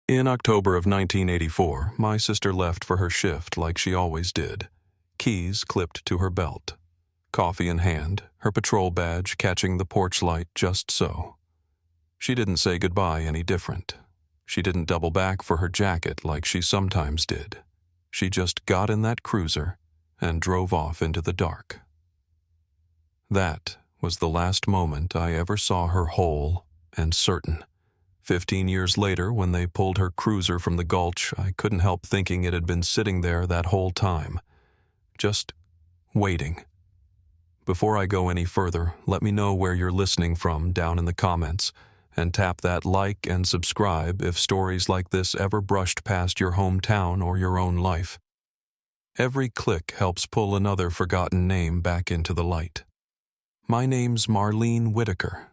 In October of 1984, my sister left for her shift like she always did, keys clipped to her belt, coffee in hand, her patrol badge catching the porch light just so. She didn't say goodbye any different. She didn't double back for her jacket like she sometimes did. She just got in that cruiser and drove off into the dark. That was the last moment I ever saw her whole and certain. 15 years later, when they pulled her cruiser from the gulch, I couldn't help thinking it had been sitting there that whole time, just waiting. Before I go any further, let me know where you're listening from down in the comments, and tap that like and subscribe if stories like this ever brushed past your hometown or your own life. Every click helps pull another forgotten name back into the light. My name's Marlene Whitaker.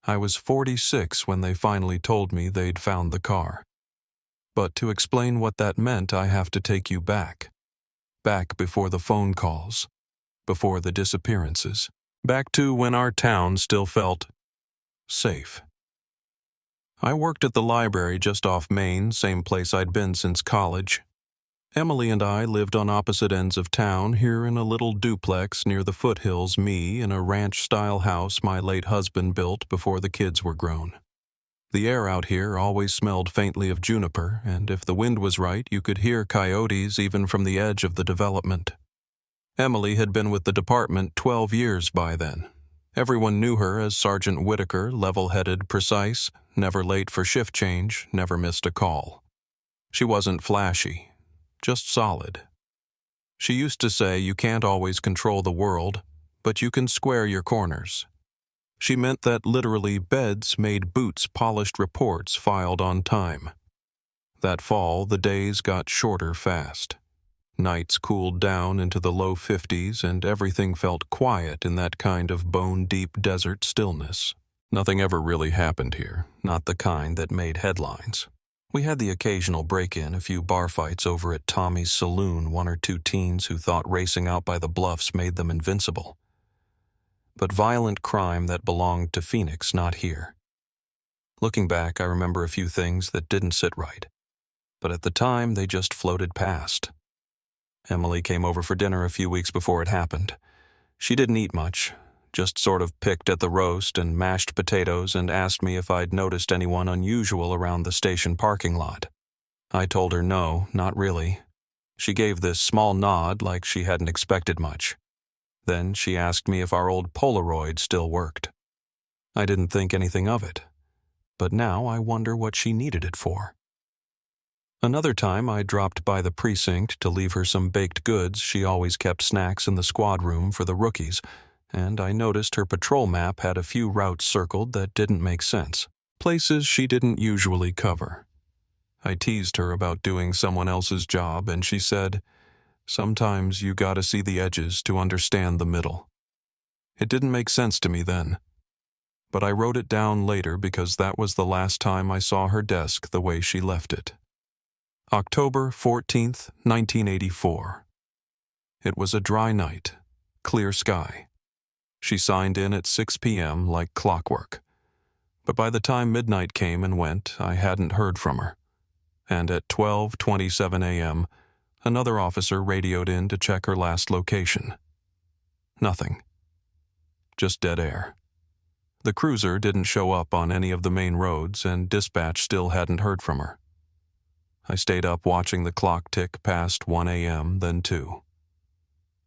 I was 46 when they finally told me they'd found the car. But to explain what that meant, I have to take you back. Back before the phone calls, before the disappearances, back to when our town still felt safe. I worked at the library just off Main, same place I'd been since college. Emily and I lived on opposite ends of town, here in a little duplex near the foothills, me in a ranch-style house my late husband built before the kids were grown. The air out here always smelled faintly of juniper, and if the wind was right, you could hear coyotes even from the edge of the development. Emily had been with the department 12 years by then. Everyone knew her as Sergeant Whitaker, level-headed, precise, never late for shift change, never missed a call. She wasn't flashy, just solid. She used to say you can't always control the world, but you can square your corners. She meant that literally beds made boots polished reports filed on time. That fall, the days got shorter fast. Nights cooled down into the low 50s, and everything felt quiet in that kind of bone-deep desert stillness. Nothing ever really happened here, not the kind that made headlines. We had the occasional break-in, a few bar fights over at Tommy's saloon, one or two teens who thought racing out by the bluffs made them invincible. But violent crime that belonged to Phoenix, not here. Looking back, I remember a few things that didn't sit right. But at the time, they just floated past. Emily came over for dinner a few weeks before it happened. She didn't eat much, just sort of picked at the roast and mashed potatoes and asked me if I'd noticed anyone unusual around the station parking lot. I told her no, not really. She gave this small nod like she hadn't expected much. Then she asked me if our old Polaroid still worked. I didn't think anything of it, but now I wonder what she needed it for. Another time I dropped by the precinct to leave her some baked goods. She always kept snacks in the squad room for the rookies, and I noticed her patrol map had a few routes circled that didn't make sense, places she didn't usually cover. I teased her about doing someone else's job, and she said, "Sometimes you gotta see the edges to understand the middle." It didn't make sense to me then, but I wrote it down later because that was the last time I saw her desk the way she left it. October 14th, 1984. It was a dry night, clear sky. She signed in at 6 p.m. like clockwork. But by the time midnight came and went, I hadn't heard from her. And at 12:27 a.m., another officer radioed in to check her last location. Nothing. Just dead air. The cruiser didn't show up on any of the main roads, and dispatch still hadn't heard from her. I stayed up watching the clock tick past 1 a.m., then 2.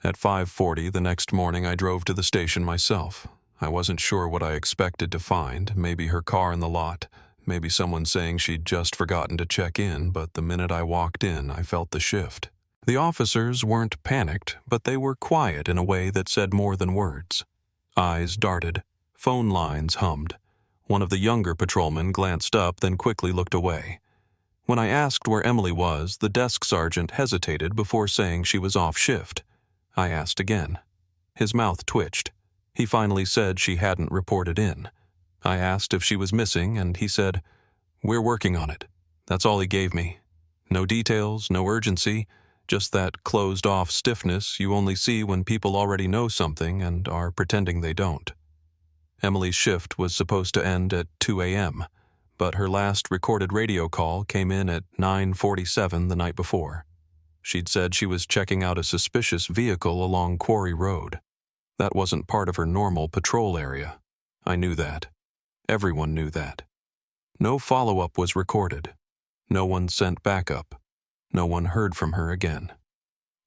At 5:40 the next morning, I drove to the station myself. I wasn't sure what I expected to find, maybe her car in the lot, maybe someone saying she'd just forgotten to check in, but the minute I walked in, I felt the shift. The officers weren't panicked, but they were quiet in a way that said more than words. Eyes darted, phone lines hummed. One of the younger patrolmen glanced up, then quickly looked away. When I asked where Emily was, the desk sergeant hesitated before saying she was off shift. I asked again. His mouth twitched. He finally said she hadn't reported in. I asked if she was missing, and he said, "We're working on it." That's all he gave me. No details, no urgency, just that closed-off stiffness you only see when people already know something and are pretending they don't. Emily's shift was supposed to end at 2 a.m., but her last recorded radio call came in at 9:47 the night before. She'd said she was checking out a suspicious vehicle along Quarry Road. That wasn't part of her normal patrol area. I knew that. Everyone knew that. No follow-up was recorded. No one sent backup. No one heard from her again.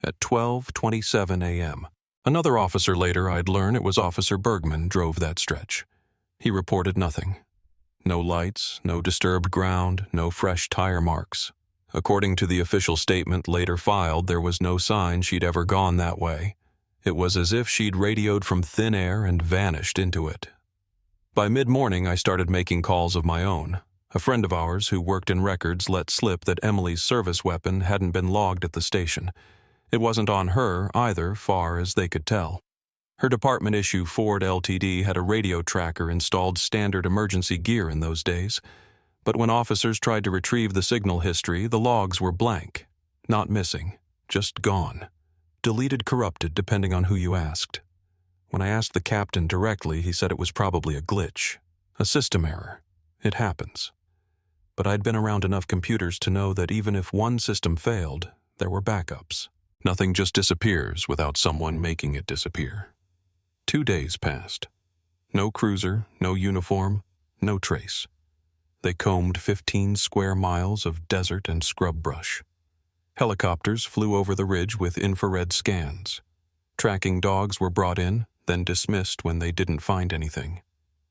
At 12:27 a.m., another officer later I'd learn it was Officer Bergman drove that stretch. He reported nothing. No lights, no disturbed ground, no fresh tire marks. According to the official statement later filed, there was no sign she'd ever gone that way. It was as if she'd radioed from thin air and vanished into it. By mid-morning, I started making calls of my own. A friend of ours who worked in records let slip that Emily's service weapon hadn't been logged at the station. It wasn't on her either, far as they could tell. Her department-issue Ford LTD had a radio tracker installed standard emergency gear in those days. But when officers tried to retrieve the signal history, the logs were blank. Not missing, just gone. Deleted, corrupted, depending on who you asked. When I asked the captain directly, he said it was probably a glitch, a system error. It happens. But I'd been around enough computers to know that even if one system failed, there were backups. Nothing just disappears without someone making it disappear. 2 days passed. No cruiser, no uniform, no trace. They combed 15 square miles of desert and scrub brush. Helicopters flew over the ridge with infrared scans. Tracking dogs were brought in, then dismissed when they didn't find anything.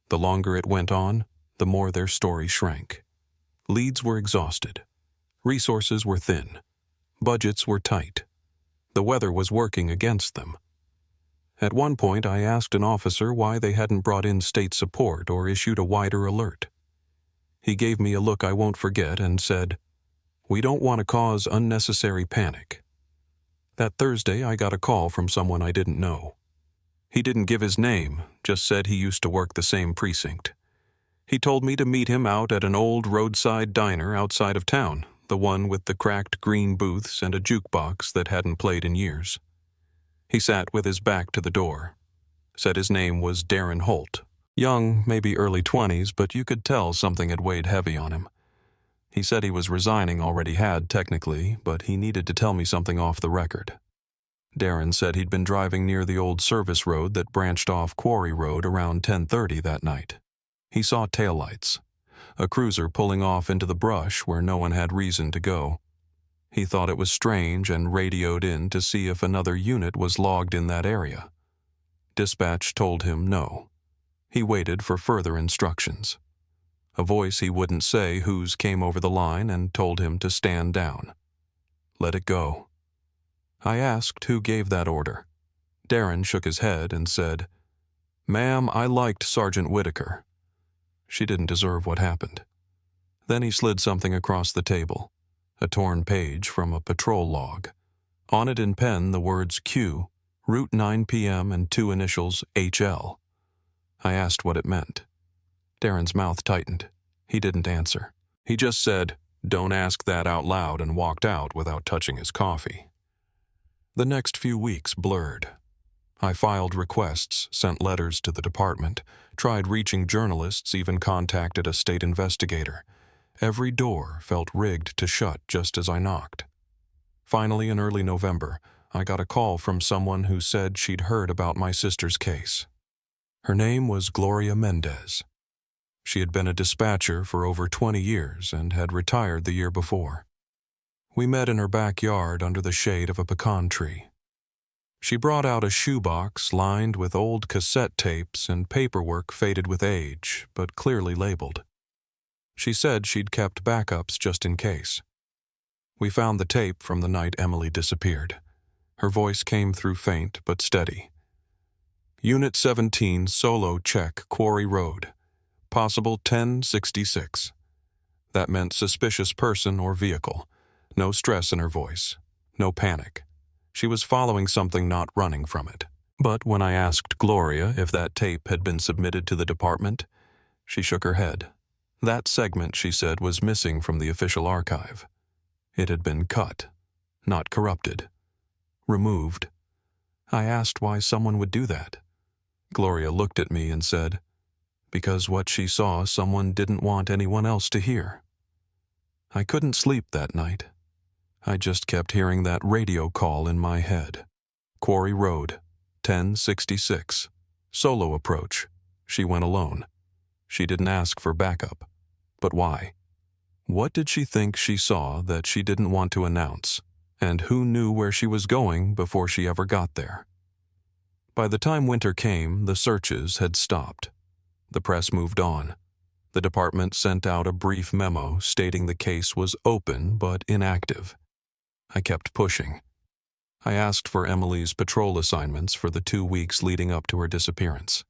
The longer it went on, the more their story shrank. Leads were exhausted. Resources were thin. Budgets were tight. The weather was working against them. At one point, I asked an officer why they hadn't brought in state support or issued a wider alert. He gave me a look I won't forget and said, "We don't want to cause unnecessary panic." That Thursday, I got a call from someone I didn't know. He didn't give his name, just said he used to work the same precinct. He told me to meet him out at an old roadside diner outside of town, the one with the cracked green booths and a jukebox that hadn't played in years. He sat with his back to the door. Said his name was Darren Holt. Young, maybe early 20s, but you could tell something had weighed heavy on him. He said he was resigning already had, technically, but he needed to tell me something off the record. Darren said he'd been driving near the old service road that branched off Quarry Road around 10:30 that night. He saw taillights, a cruiser pulling off into the brush where no one had reason to go. He thought it was strange and radioed in to see if another unit was logged in that area. Dispatch told him no. He waited for further instructions. A voice he wouldn't say whose came over the line and told him to stand down. Let it go. I asked who gave that order. Darren shook his head and said, "Ma'am, I liked Sergeant Whitaker." She didn't deserve what happened. Then he slid something across the table, a torn page from a patrol log. On it in pen the words Q, Route 9 p.m. and 2 initials HL. I asked what it meant. Darren's mouth tightened. He didn't answer. He just said, "Don't ask that out loud," and walked out without touching his coffee. The next few weeks blurred. I filed requests, sent letters to the department, tried reaching journalists, even contacted a state investigator. Every door felt rigged to shut just as I knocked. Finally, in early November, I got a call from someone who said she'd heard about my sister's case. Her name was Gloria Mendez. She had been a dispatcher for over 20 years and had retired the year before. We met in her backyard under the shade of a pecan tree. She brought out a shoebox lined with old cassette tapes and paperwork faded with age, but clearly labeled. She said she'd kept backups just in case. We found the tape from the night Emily disappeared. Her voice came through faint but steady. Unit 17 solo check Quarry Road. Possible 1066. That meant suspicious person or vehicle. No stress in her voice. No panic. She was following something, not running from it. But when I asked Gloria if that tape had been submitted to the department, she shook her head. That segment, she said, was missing from the official archive. It had been cut, not corrupted. Removed. I asked why someone would do that. Gloria looked at me and said, because what she saw someone didn't want anyone else to hear. I couldn't sleep that night. I just kept hearing that radio call in my head. Quarry Road, 1066. Solo approach. She went alone. She didn't ask for backup. But why? What did she think she saw that she didn't want to announce? And who knew where she was going before she ever got there? By the time winter came, the searches had stopped. The press moved on. The department sent out a brief memo stating the case was open but inactive. I kept pushing. I asked for Emily's patrol assignments for the 2 weeks leading up to her disappearance.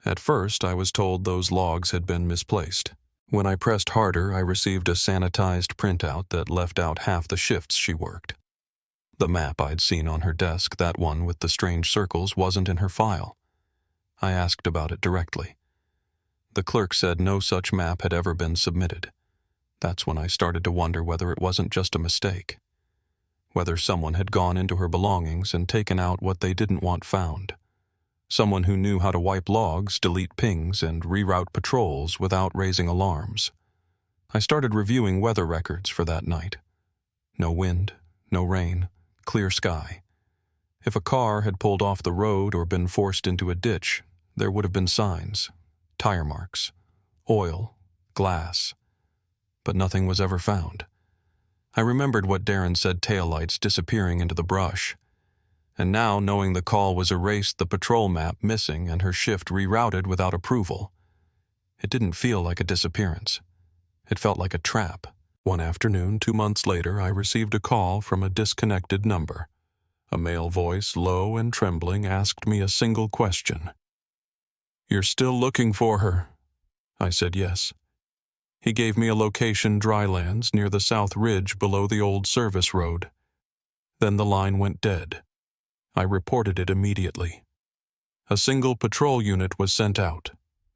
At first, I was told those logs had been misplaced. When I pressed harder, I received a sanitized printout that left out half the shifts she worked. The map I'd seen on her desk, that one with the strange circles, wasn't in her file. I asked about it directly. The clerk said no such map had ever been submitted. That's when I started to wonder whether it wasn't just a mistake. Whether someone had gone into her belongings and taken out what they didn't want found. Someone who knew how to wipe logs, delete pings, and reroute patrols without raising alarms. I started reviewing weather records for that night. No wind, no rain, clear sky. If a car had pulled off the road or been forced into a ditch, there would have been signs, tire marks, oil, glass. But nothing was ever found. I remembered what Darren said, taillights disappearing into the brush. And now, knowing the call was erased, the patrol map missing, and her shift rerouted without approval, it didn't feel like a disappearance. It felt like a trap. One afternoon, 2 months later, I received a call from a disconnected number. A male voice, low and trembling, asked me a single question. "You're still looking for her?" I said yes. He gave me a location, drylands, near the south ridge below the old service road. Then the line went dead. I reported it immediately. A single patrol unit was sent out.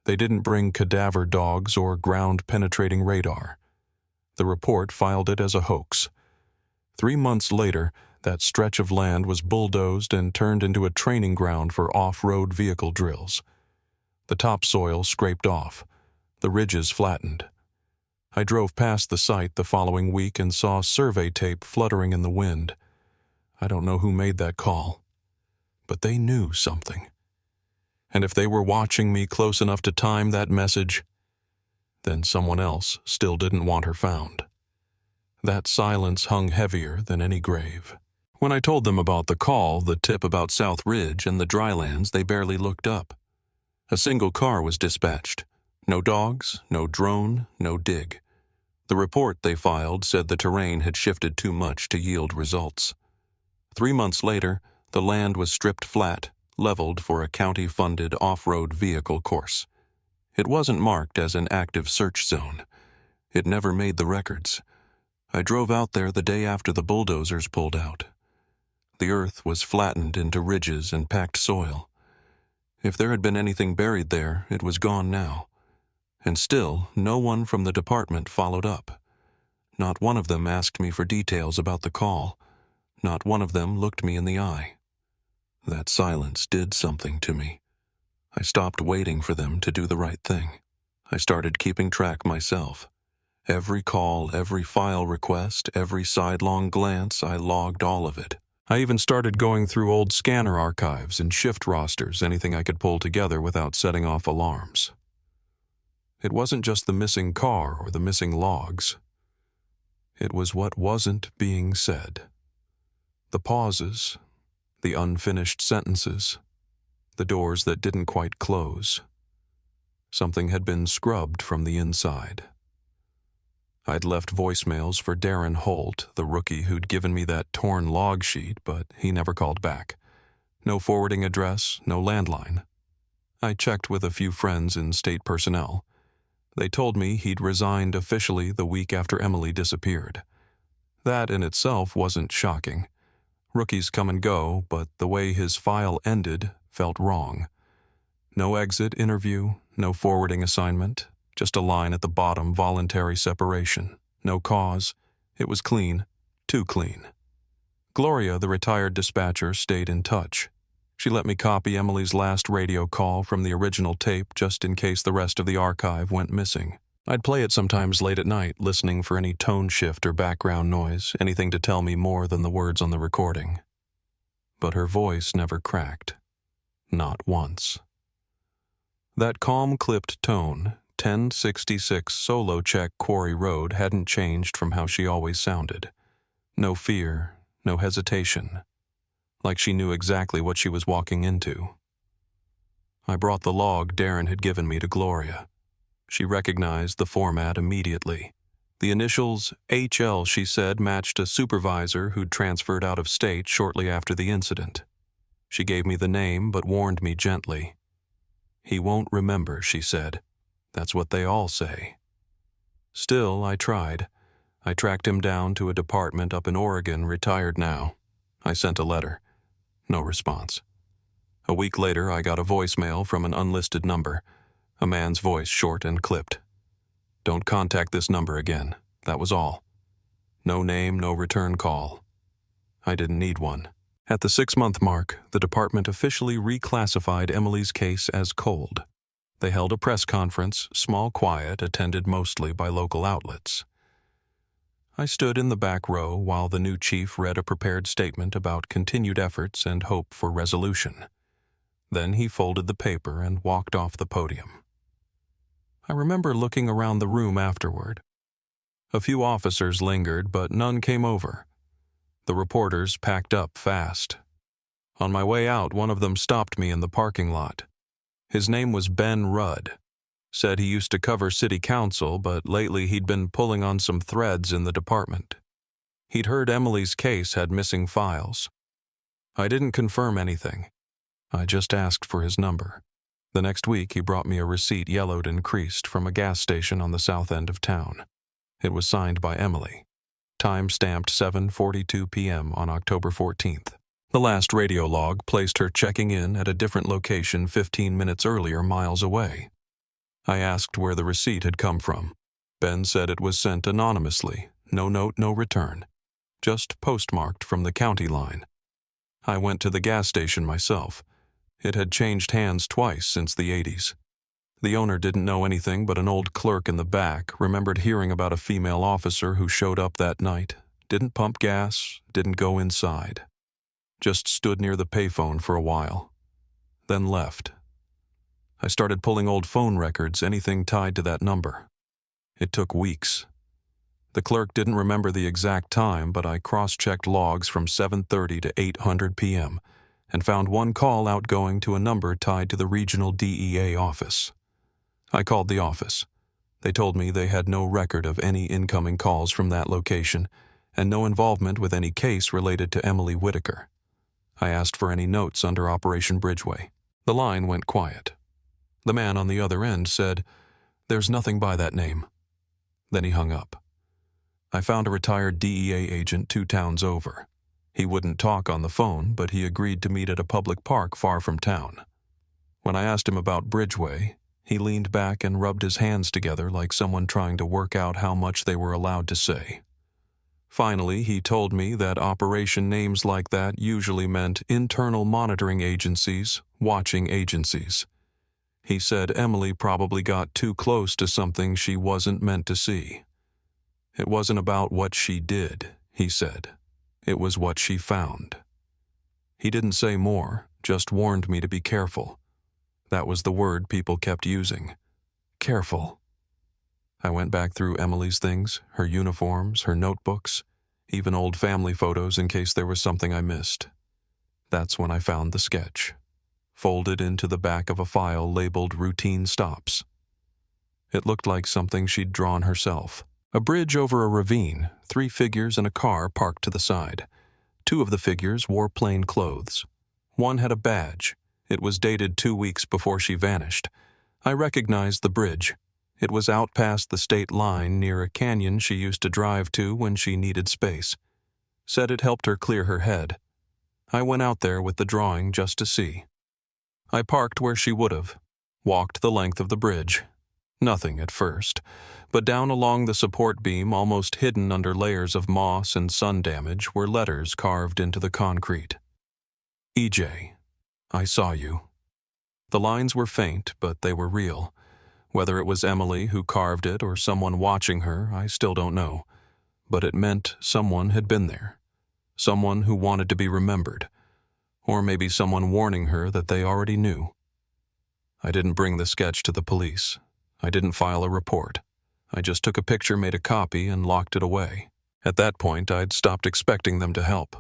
They didn't bring cadaver dogs or ground-penetrating radar. The report filed it as a hoax. 3 months later, that stretch of land was bulldozed and turned into a training ground for off-road vehicle drills. The topsoil scraped off. The ridges flattened. I drove past the site the following week and saw survey tape fluttering in the wind. I don't know who made that call, but they knew something. And if they were watching me close enough to time that message, then someone else still didn't want her found. That silence hung heavier than any grave. When I told them about the call, the tip about South Ridge and the drylands, they barely looked up. A single car was dispatched. No dogs, no drone, no dig. The report they filed said the terrain had shifted too much to yield results. 3 months later, the land was stripped flat, leveled for a county-funded off-road vehicle course. It wasn't marked as an active search zone. It never made the records. I drove out there the day after the bulldozers pulled out. The earth was flattened into ridges and packed soil. If there had been anything buried there, it was gone now. And still, no one from the department followed up. Not one of them asked me for details about the call. Not one of them looked me in the eye. That silence did something to me. I stopped waiting for them to do the right thing. I started keeping track myself. Every call, every file request, every sidelong glance, I logged all of it. I even started going through old scanner archives and shift rosters, anything I could pull together without setting off alarms. It wasn't just the missing car or the missing logs. It was what wasn't being said. The pauses, the unfinished sentences, the doors that didn't quite close. Something had been scrubbed from the inside. I'd left voicemails for Darren Holt, the rookie who'd given me that torn log sheet, but he never called back. No forwarding address, no landline. I checked with a few friends in state personnel. They told me he'd resigned officially the week after Emily disappeared. That in itself wasn't shocking. Rookies come and go, but the way his file ended felt wrong. No exit interview, no forwarding assignment, just a line at the bottom, voluntary separation. No cause. It was clean. Too clean. Gloria, the retired dispatcher, stayed in touch. She let me copy Emily's last radio call from the original tape just in case the rest of the archive went missing. I'd play it sometimes late at night, listening for any tone shift or background noise, anything to tell me more than the words on the recording. But her voice never cracked. Not once. That calm, clipped tone, 1066 Solo Check Quarry Road, hadn't changed from how she always sounded. No fear, no hesitation. Like she knew exactly what she was walking into. I brought the log Darren had given me to Gloria. She recognized the format immediately. The initials HL, she said, matched a supervisor who'd transferred out of state shortly after the incident. She gave me the name but warned me gently. "He won't remember," she said. "That's what they all say." Still, I tried. I tracked him down to a department up in Oregon, retired now. I sent a letter. No response. A week later, I got a voicemail from an unlisted number. A man's voice, short and clipped. "Don't contact this number again." That was all. No name, no return call. I didn't need one. At the 6-month mark, the department officially reclassified Emily's case as cold. They held a press conference, small, quiet, attended mostly by local outlets. I stood in the back row while the new chief read a prepared statement about continued efforts and hope for resolution. Then he folded the paper and walked off the podium. I remember looking around the room afterward. A few officers lingered, but none came over. The reporters packed up fast. On my way out, one of them stopped me in the parking lot. His name was Ben Rudd. Said he used to cover city council, but lately he'd been pulling on some threads in the department. He'd heard Emily's case had missing files. I didn't confirm anything. I just asked for his number. The next week, he brought me a receipt yellowed and creased from a gas station on the south end of town. It was signed by Emily. Time stamped 7:42 p.m. on October 14th. The last radio log placed her checking in at a different location 15 minutes earlier, miles away. I asked where the receipt had come from. Ben said it was sent anonymously, no note, no return, just postmarked from the county line. I went to the gas station myself. It had changed hands twice since the 80s. The owner didn't know anything, but an old clerk in the back remembered hearing about a female officer who showed up that night, didn't pump gas, didn't go inside. Just stood near the payphone for a while, then left. I started pulling old phone records, anything tied to that number. It took weeks. The clerk didn't remember the exact time, but I cross-checked logs from 7:30 to 8:00 p.m. and found one call outgoing to a number tied to the regional DEA office. I called the office. They told me they had no record of any incoming calls from that location and no involvement with any case related to Emily Whitaker. I asked for any notes under Operation Bridgeway. The line went quiet. The man on the other end said, "There's nothing by that name." Then he hung up. I found a retired DEA agent 2 towns over. He wouldn't talk on the phone, but he agreed to meet at a public park far from town. When I asked him about Bridgeway, he leaned back and rubbed his hands together like someone trying to work out how much they were allowed to say. Finally, he told me that operation names like that usually meant internal monitoring agencies, watching agencies. He said Emily probably got too close to something she wasn't meant to see. It wasn't about what she did, he said. It was what she found. He didn't say more, just warned me to be careful. That was the word people kept using. Careful. I went back through Emily's things, her uniforms, her notebooks, even old family photos in case there was something I missed. That's when I found the sketch, folded into the back of a file labeled Routine Stops. It looked like something she'd drawn herself. A bridge over a ravine, 3 figures and a car parked to the side. 2 of the figures wore plain clothes. One had a badge. It was dated 2 weeks before she vanished. I recognized the bridge. It was out past the state line near a canyon she used to drive to when she needed space. Said it helped her clear her head. I went out there with the drawing just to see. I parked where she would have, walked the length of the bridge. Nothing at first, but down along the support beam, almost hidden under layers of moss and sun damage, were letters carved into the concrete. EJ. I saw you. The lines were faint, but they were real. Whether it was Emily who carved it or someone watching her, I still don't know. But it meant someone had been there. Someone who wanted to be remembered. Or maybe someone warning her that they already knew. I didn't bring the sketch to the police. I didn't file a report. I just took a picture, made a copy, and locked it away. At that point, I'd stopped expecting them to help.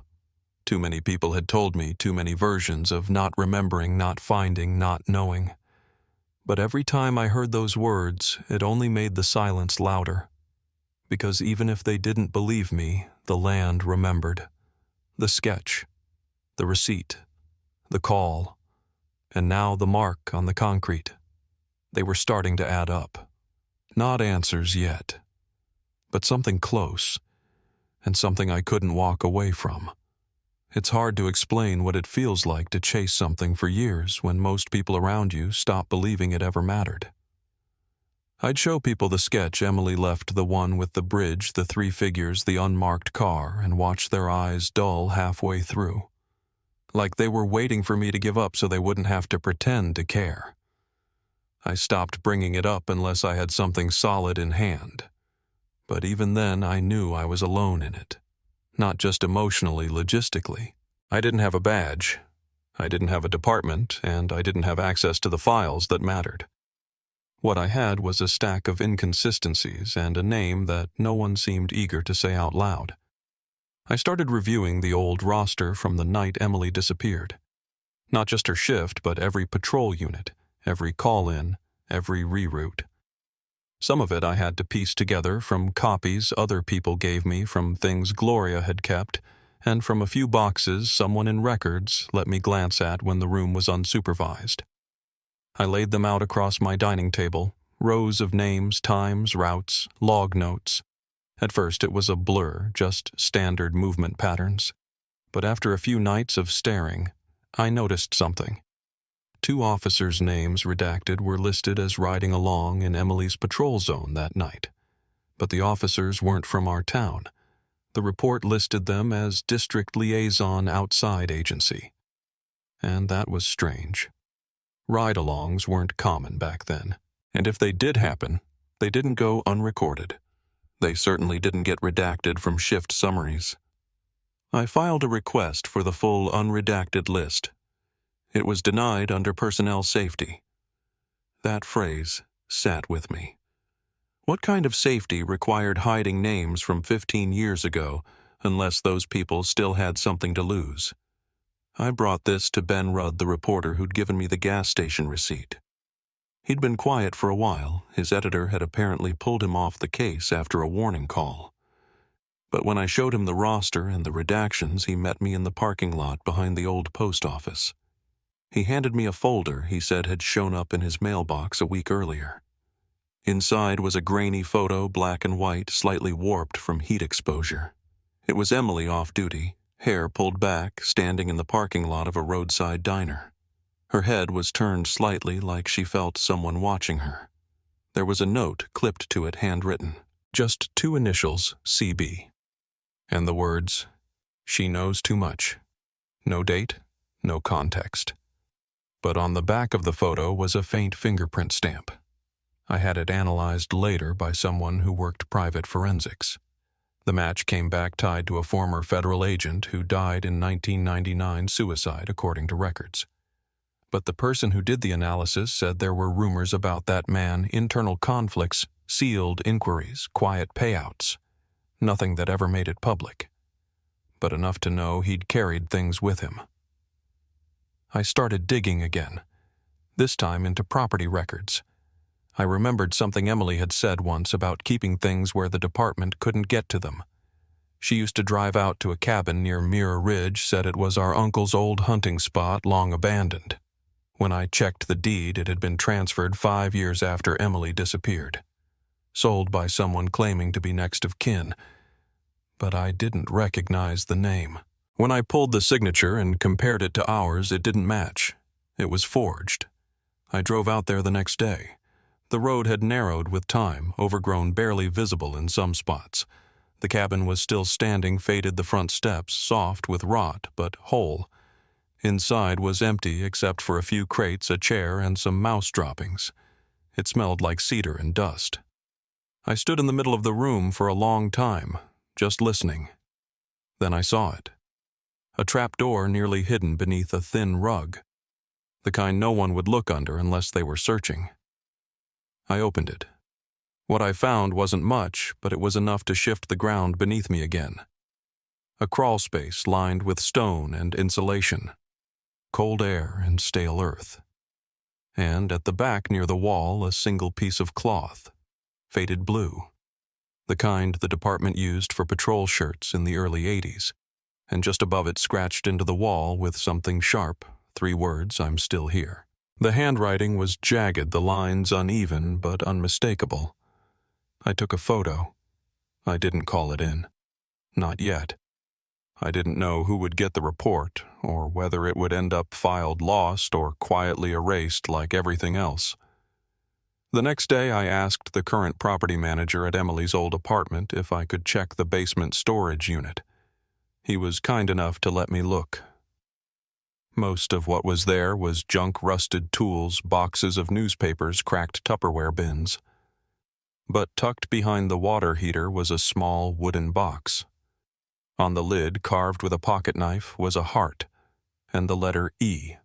Too many people had told me too many versions of not remembering, not finding, not knowing. But every time I heard those words, it only made the silence louder. Because even if they didn't believe me, the land remembered. The sketch, the receipt, the call, and now the mark on the concrete. They were starting to add up. Not answers yet, but something close, and something I couldn't walk away from. It's hard to explain what it feels like to chase something for years when most people around you stop believing it ever mattered. I'd show people the sketch Emily left, the one with the bridge, the 3 figures, the unmarked car, and watch their eyes dull halfway through. Like they were waiting for me to give up so they wouldn't have to pretend to care. I stopped bringing it up unless I had something solid in hand. But even then, I knew I was alone in it. Not just emotionally, logistically. I didn't have a badge. I didn't have a department, and I didn't have access to the files that mattered. What I had was a stack of inconsistencies and a name that no one seemed eager to say out loud. I started reviewing the old roster from the night Emily disappeared. Not just her shift, but every patrol unit, every call-in, every reroute. Some of it I had to piece together from copies other people gave me, from things Gloria had kept, and from a few boxes someone in records let me glance at when the room was unsupervised. I laid them out across my dining table, rows of names, times, routes, log notes. At first it was a blur, just standard movement patterns. But after a few nights of staring, I noticed something. 2 officers' names redacted were listed as riding along in Emily's patrol zone that night. But the officers weren't from our town. The report listed them as District Liaison Outside Agency. And that was strange. Ride-alongs weren't common back then. And if they did happen, they didn't go unrecorded. They certainly didn't get redacted from shift summaries. I filed a request for the full unredacted list. It was denied under personnel safety. That phrase sat with me. What kind of safety required hiding names from 15 years ago unless those people still had something to lose? I brought this to Ben Rudd, the reporter who'd given me the gas station receipt. He'd been quiet for a while. His editor had apparently pulled him off the case after a warning call. But when I showed him the roster and the redactions, he met me in the parking lot behind the old post office. He handed me a folder he said had shown up in his mailbox a week earlier. Inside was a grainy photo, black and white, slightly warped from heat exposure. It was Emily off duty, hair pulled back, standing in the parking lot of a roadside diner. Her head was turned slightly, like she felt someone watching her. There was a note clipped to it, handwritten. Just 2 initials, CB. And the words, "She knows too much." No date, no context. But on the back of the photo was a faint fingerprint stamp. I had it analyzed later by someone who worked private forensics. The match came back tied to a former federal agent who died in 1999 suicide, according to records. But the person who did the analysis said there were rumors about that man, internal conflicts, sealed inquiries, quiet payouts. Nothing that ever made it public. But enough to know he'd carried things with him. I started digging again, this time into property records. I remembered something Emily had said once about keeping things where the department couldn't get to them. She used to drive out to a cabin near Mirror Ridge, said it was our uncle's old hunting spot, long abandoned. When I checked the deed, it had been transferred 5 years after Emily disappeared. Sold by someone claiming to be next of kin. But I didn't recognize the name. When I pulled the signature and compared it to ours, it didn't match. It was forged. I drove out there the next day. The road had narrowed with time, overgrown, barely visible in some spots. The cabin was still standing, faded the front steps, soft with rot, but whole. Inside was empty except for a few crates, a chair, and some mouse droppings. It smelled like cedar and dust. I stood in the middle of the room for a long time, just listening. Then I saw it. A trapdoor nearly hidden beneath a thin rug, the kind no one would look under unless they were searching. I opened it. What I found wasn't much, but it was enough to shift the ground beneath me again. A crawl space lined with stone and insulation, cold air and stale earth. And at the back near the wall, a single piece of cloth, faded blue, the kind the department used for patrol shirts in the early 80s, and just above it scratched into the wall with something sharp, 3 words, "I'm still here." The handwriting was jagged, the lines uneven but unmistakable. I took a photo. I didn't call it in. Not yet. I didn't know who would get the report, or whether it would end up filed lost or quietly erased like everything else. The next day I asked the current property manager at Emily's old apartment if I could check the basement storage unit. He was kind enough to let me look. Most of what was there was junk, rusted tools, boxes of newspapers, cracked Tupperware bins. But tucked behind the water heater was a small wooden box. On the lid, carved with a pocket knife, was a heart and the letter E.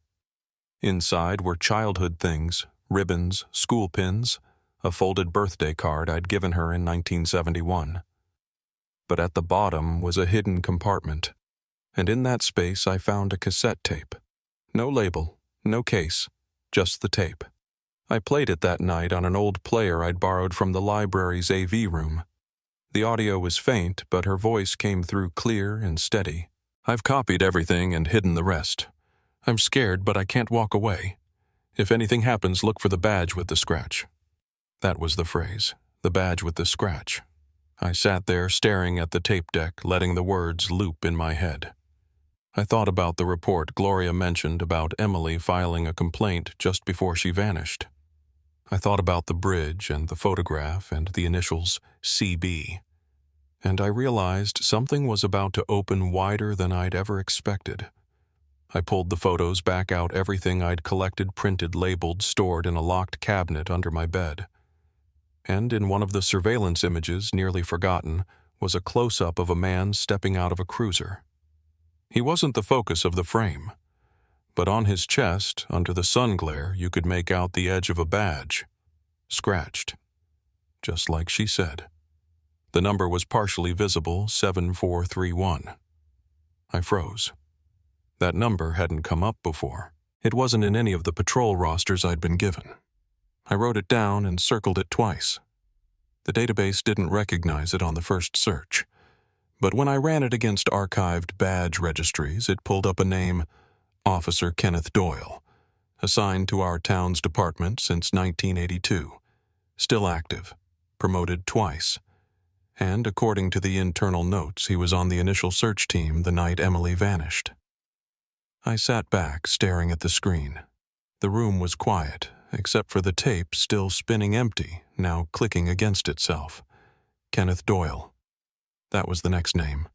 Inside were childhood things, ribbons, school pins, a folded birthday card I'd given her in 1971. But at the bottom was a hidden compartment, and in that space I found a cassette tape. No label, no case, just the tape. I played it that night on an old player I'd borrowed from the library's AV room. The audio was faint, but her voice came through clear and steady. "I've copied everything and hidden the rest. I'm scared, but I can't walk away. If anything happens, look for the badge with the scratch." That was the phrase, the badge with the scratch. I sat there staring at the tape deck, letting the words loop in my head. I thought about the report Gloria mentioned about Emily filing a complaint just before she vanished. I thought about the bridge and the photograph and the initials CB. And I realized something was about to open wider than I'd ever expected. I pulled the photos back out, everything I'd collected, printed, labeled, stored in a locked cabinet under my bed. And in one of the surveillance images, nearly forgotten, was a close-up of a man stepping out of a cruiser. He wasn't the focus of the frame, but on his chest, under the sun glare, you could make out the edge of a badge, scratched, just like she said. The number was partially visible, 7431. I froze. That number hadn't come up before. It wasn't in any of the patrol rosters I'd been given. I wrote it down and circled it twice. The database didn't recognize it on the first search, but when I ran it against archived badge registries, it pulled up a name, Officer Kenneth Doyle, assigned to our town's department since 1982, still active, promoted twice, and according to the internal notes, he was on the initial search team the night Emily vanished. I sat back, staring at the screen. The room was quiet, except for the tape still spinning empty, now clicking against itself. Kenneth Doyle. That was the next name.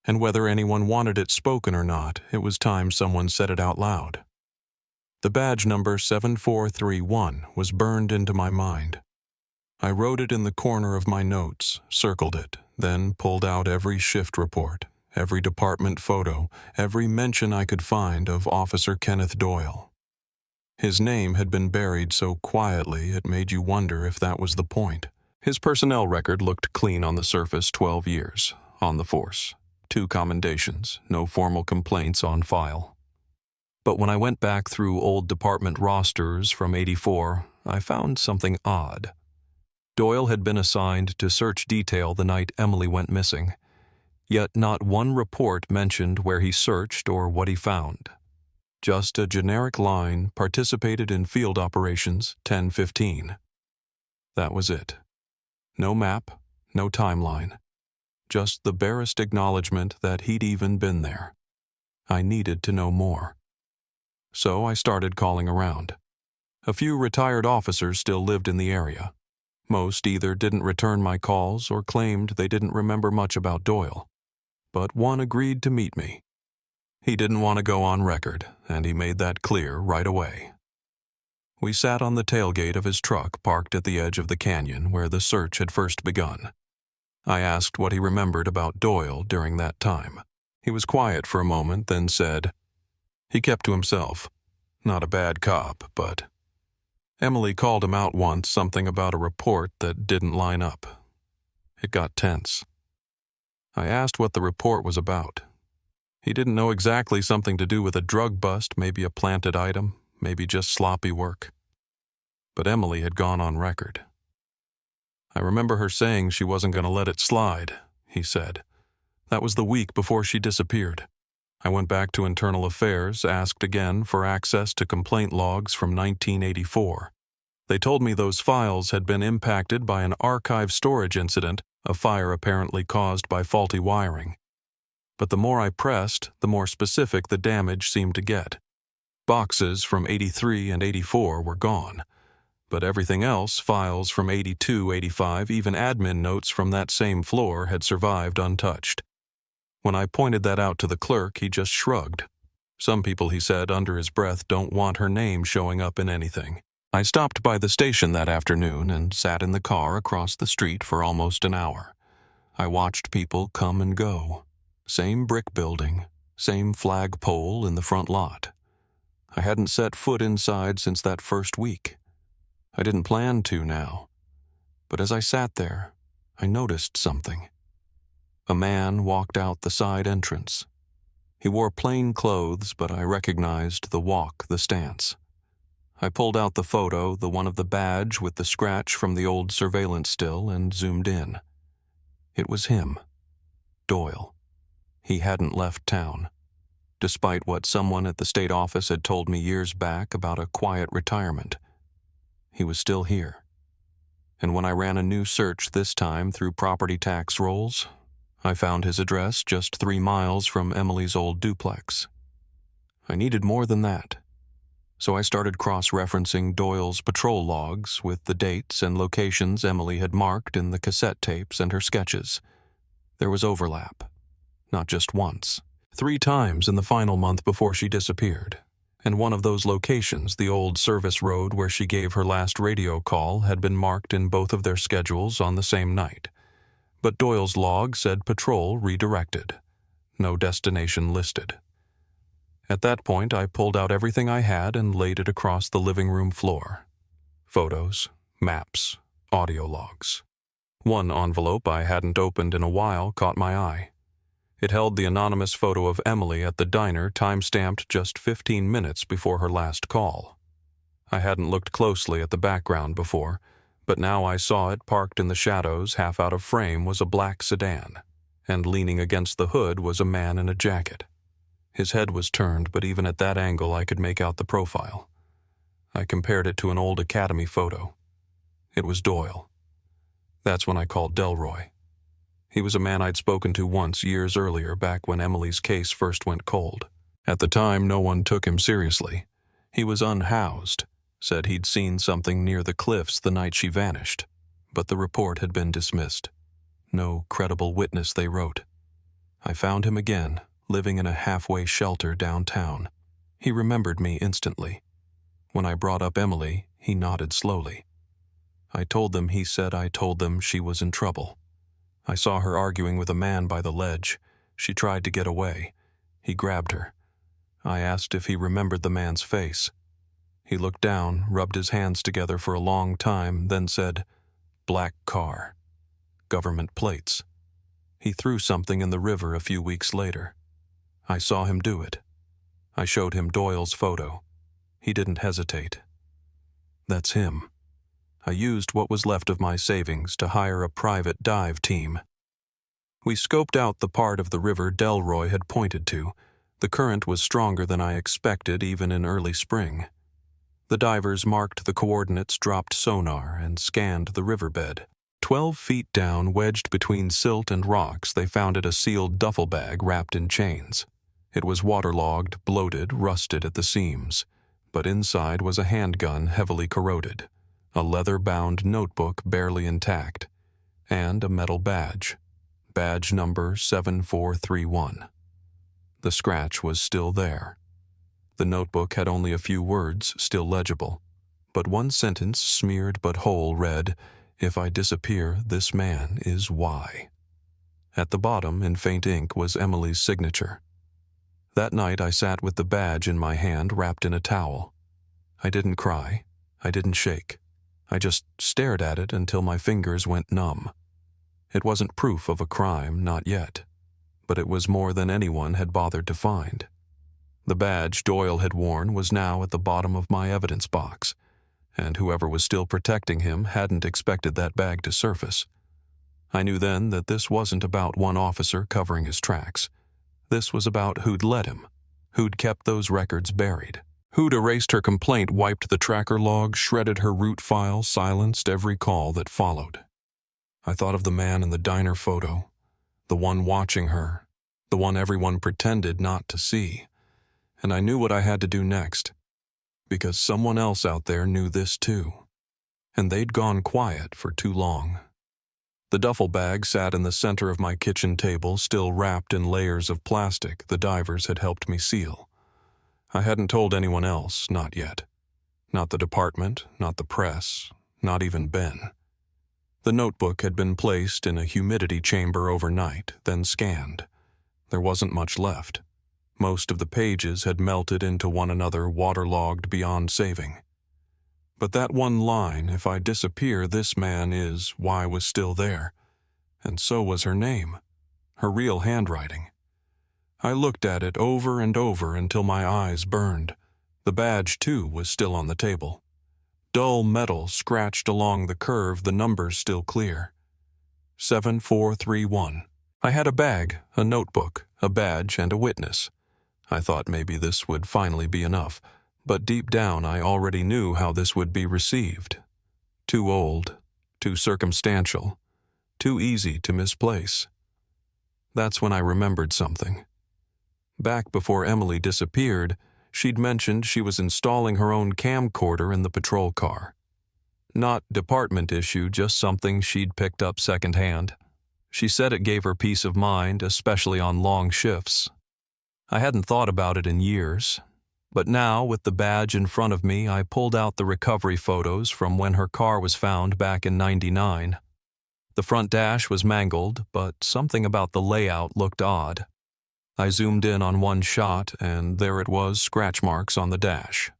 And whether anyone wanted it spoken or not, it was time someone said it out loud. The badge number 7431 was burned into my mind. I wrote it in the corner of my notes, circled it, then pulled out every shift report, every department photo, every mention I could find of Officer Kenneth Doyle. His name had been buried so quietly it made you wonder if that was the point. His personnel record looked clean on the surface, 12 years, on the force. 2 commendations, no formal complaints on file. But when I went back through old department rosters from '84, I found something odd. Doyle had been assigned to search detail the night Emily went missing, yet not one report mentioned where he searched or what he found. Just a generic line, participated in field operations 10/15. That was it. No map, no timeline. Just the barest acknowledgement that he'd even been there. I needed to know more. So I started calling around. A few retired officers still lived in the area. Most either didn't return my calls or claimed they didn't remember much about Doyle. But one agreed to meet me. He didn't want to go on record, and he made that clear right away. We sat on the tailgate of his truck parked at the edge of the canyon where the search had first begun. I asked what he remembered about Doyle during that time. He was quiet for a moment, then said, "He kept to himself. Not a bad cop, but..." Emily called him out once, something about a report that didn't line up. It got tense. I asked what the report was about. He didn't know exactly, something to do with a drug bust, maybe a planted item, maybe just sloppy work. But Emily had gone on record. "I remember her saying she wasn't going to let it slide," he said. "That was the week before she disappeared. I went back to Internal Affairs, asked again for access to complaint logs from 1984. They told me those files had been impacted by an archive storage incident, a fire apparently caused by faulty wiring. But the more I pressed, the more specific the damage seemed to get. Boxes from 83 and 84 were gone. But everything else, files from 82, 85, even admin notes from that same floor had survived untouched. When I pointed that out to the clerk, he just shrugged. Some people, he said under his breath, don't want her name showing up in anything. I stopped by the station that afternoon and sat in the car across the street for almost an hour. I watched people come and go. Same brick building, same flagpole in the front lot. I hadn't set foot inside since that first week. I didn't plan to now. But as I sat there, I noticed something. A man walked out the side entrance. He wore plain clothes, but I recognized the walk, the stance. I pulled out the photo, the one of the badge with the scratch from the old surveillance still, and zoomed in. It was him, Doyle. He hadn't left town, despite what someone at the state office had told me years back about a quiet retirement. He was still here. And when I ran a new search this time through property tax rolls, I found his address just 3 miles from Emily's old duplex. I needed more than that. So I started cross-referencing Doyle's patrol logs with the dates and locations Emily had marked in the cassette tapes and her sketches. There was overlap. Not just once. 3 times in the final month before she disappeared. And one of those locations, the old service road where she gave her last radio call, had been marked in both of their schedules on the same night. But Doyle's log said patrol redirected. No destination listed. At that point, I pulled out everything I had and laid it across the living room floor. Photos, maps, audio logs. One envelope I hadn't opened in a while caught my eye. It held the anonymous photo of Emily at the diner, time-stamped just 15 minutes before her last call. I hadn't looked closely at the background before, but now I saw it parked in the shadows, half out of frame, was a black sedan, and leaning against the hood was a man in a jacket. His head was turned, but even at that angle I could make out the profile. I compared it to an old academy photo. It was Doyle. That's when I called Delroy. He was a man I'd spoken to once years earlier, back when Emily's case first went cold. At the time, no one took him seriously. He was unhoused, said he'd seen something near the cliffs the night she vanished, but the report had been dismissed. No credible witness, they wrote. I found him again, living in a halfway shelter downtown. He remembered me instantly. When I brought up Emily, he nodded slowly. I told them he said I told them she was in trouble. I saw her arguing with a man by the ledge. She tried to get away. He grabbed her. I asked if he remembered the man's face. He looked down, rubbed his hands together for a long time, then said, "Black car. Government plates." He threw something in the river a few weeks later. I saw him do it. I showed him Doyle's photo. He didn't hesitate. That's him. I used what was left of my savings to hire a private dive team. We scoped out the part of the river Delroy had pointed to. The current was stronger than I expected even in early spring. The divers marked the coordinates, dropped sonar, and scanned the riverbed. 12 feet down, wedged between silt and rocks, they found a sealed duffel bag wrapped in chains. It was waterlogged, bloated, rusted at the seams, but inside was a handgun heavily corroded, a leather-bound notebook barely intact, and a metal badge. Badge number 7431. The scratch was still there. The notebook had only a few words still legible, but one sentence, smeared but whole, read, "If I disappear, this man is why." At the bottom, in faint ink, was Emily's signature. That night I sat with the badge in my hand, wrapped in a towel. I didn't cry. I didn't shake. I just stared at it until my fingers went numb. It wasn't proof of a crime, not yet, but it was more than anyone had bothered to find. The badge Doyle had worn was now at the bottom of my evidence box, and whoever was still protecting him hadn't expected that bag to surface. I knew then that this wasn't about one officer covering his tracks. This was about who'd let him, who'd kept those records buried, who'd erased her complaint, wiped the tracker log, shredded her root file, silenced every call that followed. I thought of the man in the diner photo, the one watching her, the one everyone pretended not to see, and I knew what I had to do next, because someone else out there knew this too, and they'd gone quiet for too long. The duffel bag sat in the center of my kitchen table, still wrapped in layers of plastic the divers had helped me seal. I hadn't told anyone else, not yet. Not the department, not the press, not even Ben. The notebook had been placed in a humidity chamber overnight, then scanned. There wasn't much left. Most of the pages had melted into one another, waterlogged beyond saving. But that one line, "If I disappear, this man is why," was still there, and so was her name, her real handwriting. I looked at it over and over until my eyes burned. The badge, too, was still on the table. Dull metal scratched along the curve, the numbers still clear. 7431. I had a bag, a notebook, a badge, and a witness. I thought maybe this would finally be enough, but deep down I already knew how this would be received. Too old, too circumstantial, too easy to misplace. That's when I remembered something. Back before Emily disappeared, she'd mentioned she was installing her own camcorder in the patrol car. Not department issue, just something she'd picked up secondhand. She said it gave her peace of mind, especially on long shifts. I hadn't thought about it in years, but now, with the badge in front of me, I pulled out the recovery photos from when her car was found back in '99. The front dash was mangled, but something about the layout looked odd. I zoomed in on one shot, and there it was, scratch marks on the dash.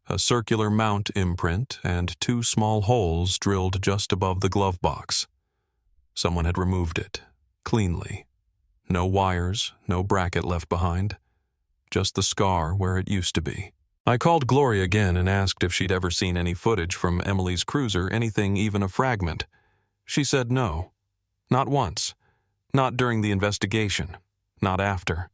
A circular mount imprint and two small holes drilled just above the glove box. Someone had removed it, cleanly. No wires, no bracket left behind. Just the scar where it used to be. I called Gloria again and asked if she'd ever seen any footage from Emily's cruiser, anything, even a fragment. She said no. Not once. Not during the investigation. Not after.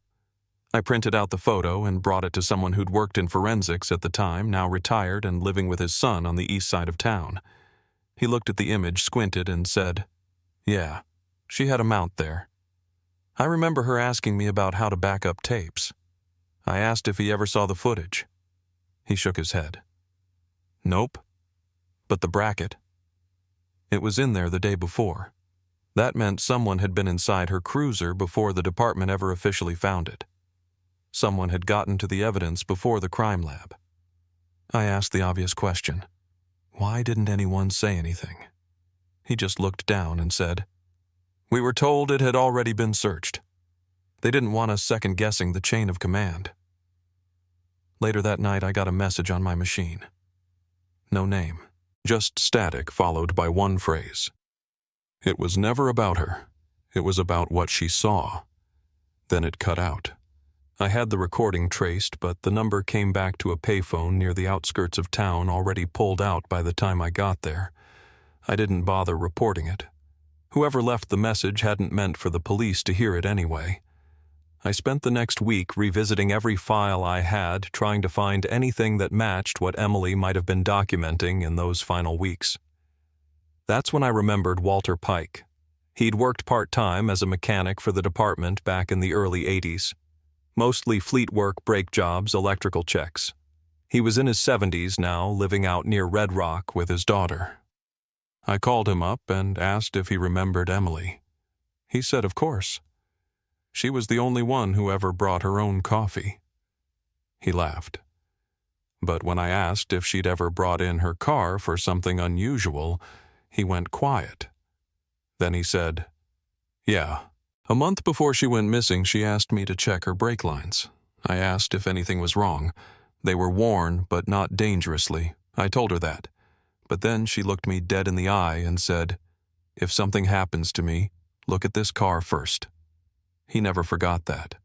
I printed out the photo and brought it to someone who'd worked in forensics at the time, now retired and living with his son on the east side of town. He looked at the image, squinted, and said, "Yeah, she had a mount there. I remember her asking me about how to back up tapes. I asked if he ever saw the footage. He shook his head. Nope. But the bracket. It was in there the day before. That meant someone had been inside her cruiser before the department ever officially found it. Someone had gotten to the evidence before the crime lab. I asked the obvious question. Why didn't anyone say anything? He just looked down and said, "We were told it had already been searched. They didn't want us second-guessing the chain of command." Later that night, I got a message on my machine. No name, just static followed by one phrase. It was never about her. It was about what she saw. Then it cut out. I had the recording traced, but the number came back to a payphone near the outskirts of town, already pulled out by the time I got there. I didn't bother reporting it. Whoever left the message hadn't meant for the police to hear it anyway. I spent the next week revisiting every file I had, trying to find anything that matched what Emily might have been documenting in those final weeks. That's when I remembered Walter Pike. He'd worked part-time as a mechanic for the department back in the early '80s. Mostly fleet work, brake jobs, electrical checks. He was in his 70s now, living out near Red Rock with his daughter. I called him up and asked if he remembered Emily. He said of course. She was the only one who ever brought her own coffee." He laughed. But when I asked if she'd ever brought in her car for something unusual, he went quiet. Then he said, "Yeah. A month before she went missing, she asked me to check her brake lines. I asked if anything was wrong. They were worn, but not dangerously. I told her that. But then she looked me dead in the eye and said, 'If something happens to me, look at this car first.' He never forgot that.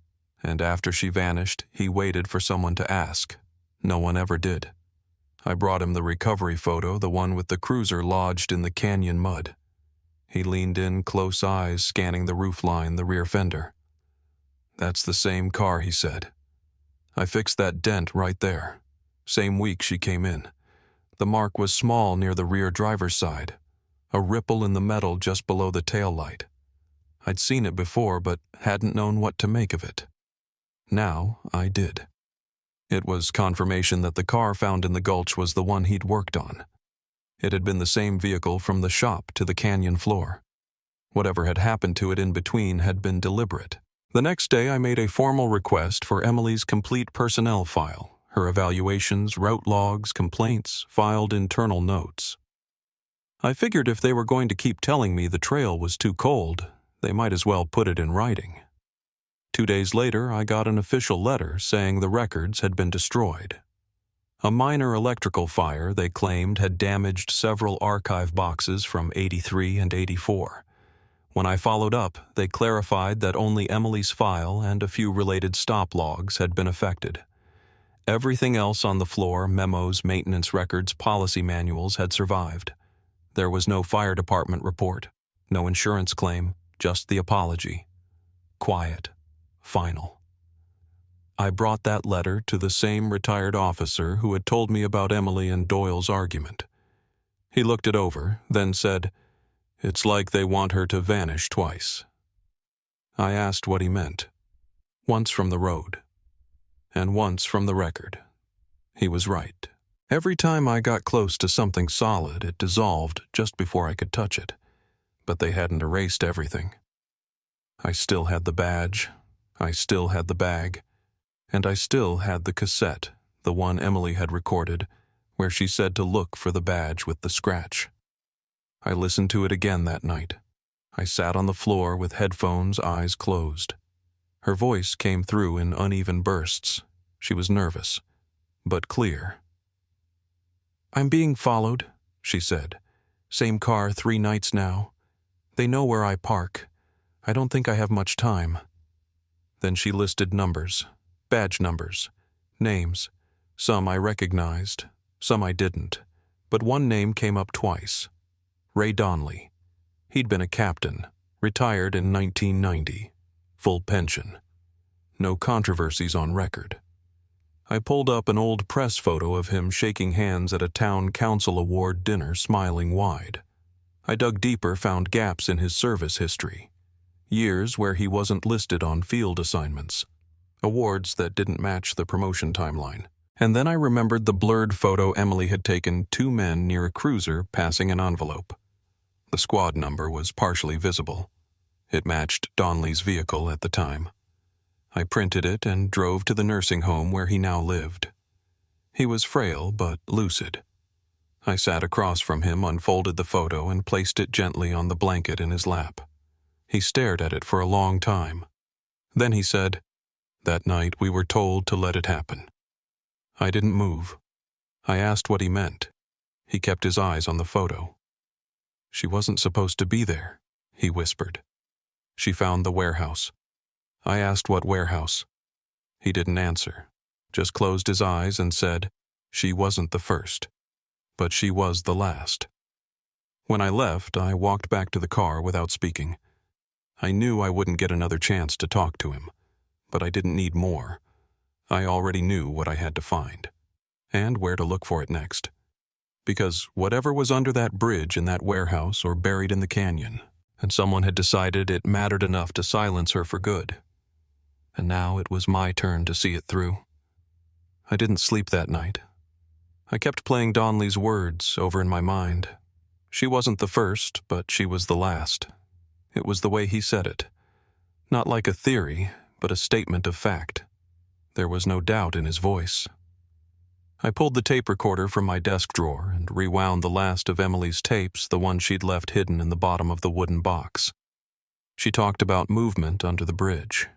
And after she vanished, he waited for someone to ask. No one ever did. I brought him the recovery photo, the one with the cruiser lodged in the canyon mud. He leaned in, close eyes scanning the roofline, the rear fender. 'That's the same car,' he said. 'I fixed that dent right there. Same week she came in. The mark was small near the rear driver's side, a ripple in the metal just below the tail light. I'd seen it before, but hadn't known what to make of it. Now I did.' It was confirmation that the car found in the gulch was the one he'd worked on. It had been the same vehicle from the shop to the canyon floor. Whatever had happened to it in between had been deliberate. The next day I made a formal request for Emily's complete personnel file, her evaluations, route logs, complaints, filed internal notes. I figured if they were going to keep telling me the trail was too cold, they might as well put it in writing. 2 days later, I got an official letter saying the records had been destroyed. A minor electrical fire, they claimed, had damaged several archive boxes from 83 and 84. When I followed up, they clarified that only Emily's file and a few related stop logs had been affected. Everything else on the floor, memos, maintenance records, policy manuals, had survived. There was no fire department report, no insurance claim, just the apology. Quiet. Final. I brought that letter to the same retired officer who had told me about Emily and Doyle's argument. He looked it over, then said, "It's like they want her to vanish twice." I asked what he meant. Once from the road, and once from the record. He was right. Every time I got close to something solid, it dissolved just before I could touch it. But they hadn't erased everything. I still had the badge. I still had the bag, and I still had the cassette, the one Emily had recorded, where she said to look for the badge with the scratch. I listened to it again that night. I sat on the floor with headphones, eyes closed. Her voice came through in uneven bursts. She was nervous, but clear. "I'm being followed," she said. "Same car 3 nights now. They know where I park. I don't think I have much time." Then she listed numbers, badge numbers, names. Some I recognized, some I didn't, but one name came up twice. Ray Donnelly. He'd been a captain, retired in 1990, full pension. No controversies on record. I pulled up an old press photo of him shaking hands at a town council award dinner, smiling wide. I dug deeper, found gaps in his service history. Years where he wasn't listed on field assignments. Awards that didn't match the promotion timeline. And then I remembered the blurred photo Emily had taken 2 men near a cruiser passing an envelope. The squad number was partially visible. It matched Donnelly's vehicle at the time. I printed it and drove to the nursing home where he now lived. He was frail but lucid. I sat across from him, unfolded the photo, and placed it gently on the blanket in his lap. He stared at it for a long time. Then he said, "That night we were told to let it happen." I didn't move. I asked what he meant. He kept his eyes on the photo. "She wasn't supposed to be there," he whispered. "She found the warehouse." I asked what warehouse. He didn't answer, just closed his eyes and said, "She wasn't the first, but she was the last." When I left, I walked back to the car without speaking. I knew I wouldn't get another chance to talk to him, but I didn't need more. I already knew what I had to find, and where to look for it next. Because whatever was under that bridge in that warehouse or buried in the canyon, and someone had decided it mattered enough to silence her for good. And now it was my turn to see it through. I didn't sleep that night. I kept playing Donnelly's words over in my mind. She wasn't the first, but she was the last. It was the way he said it. Not like a theory, but a statement of fact. There was no doubt in his voice. I pulled the tape recorder from my desk drawer and rewound the last of Emily's tapes, the one she'd left hidden in the bottom of the wooden box. She talked about movement under the bridge,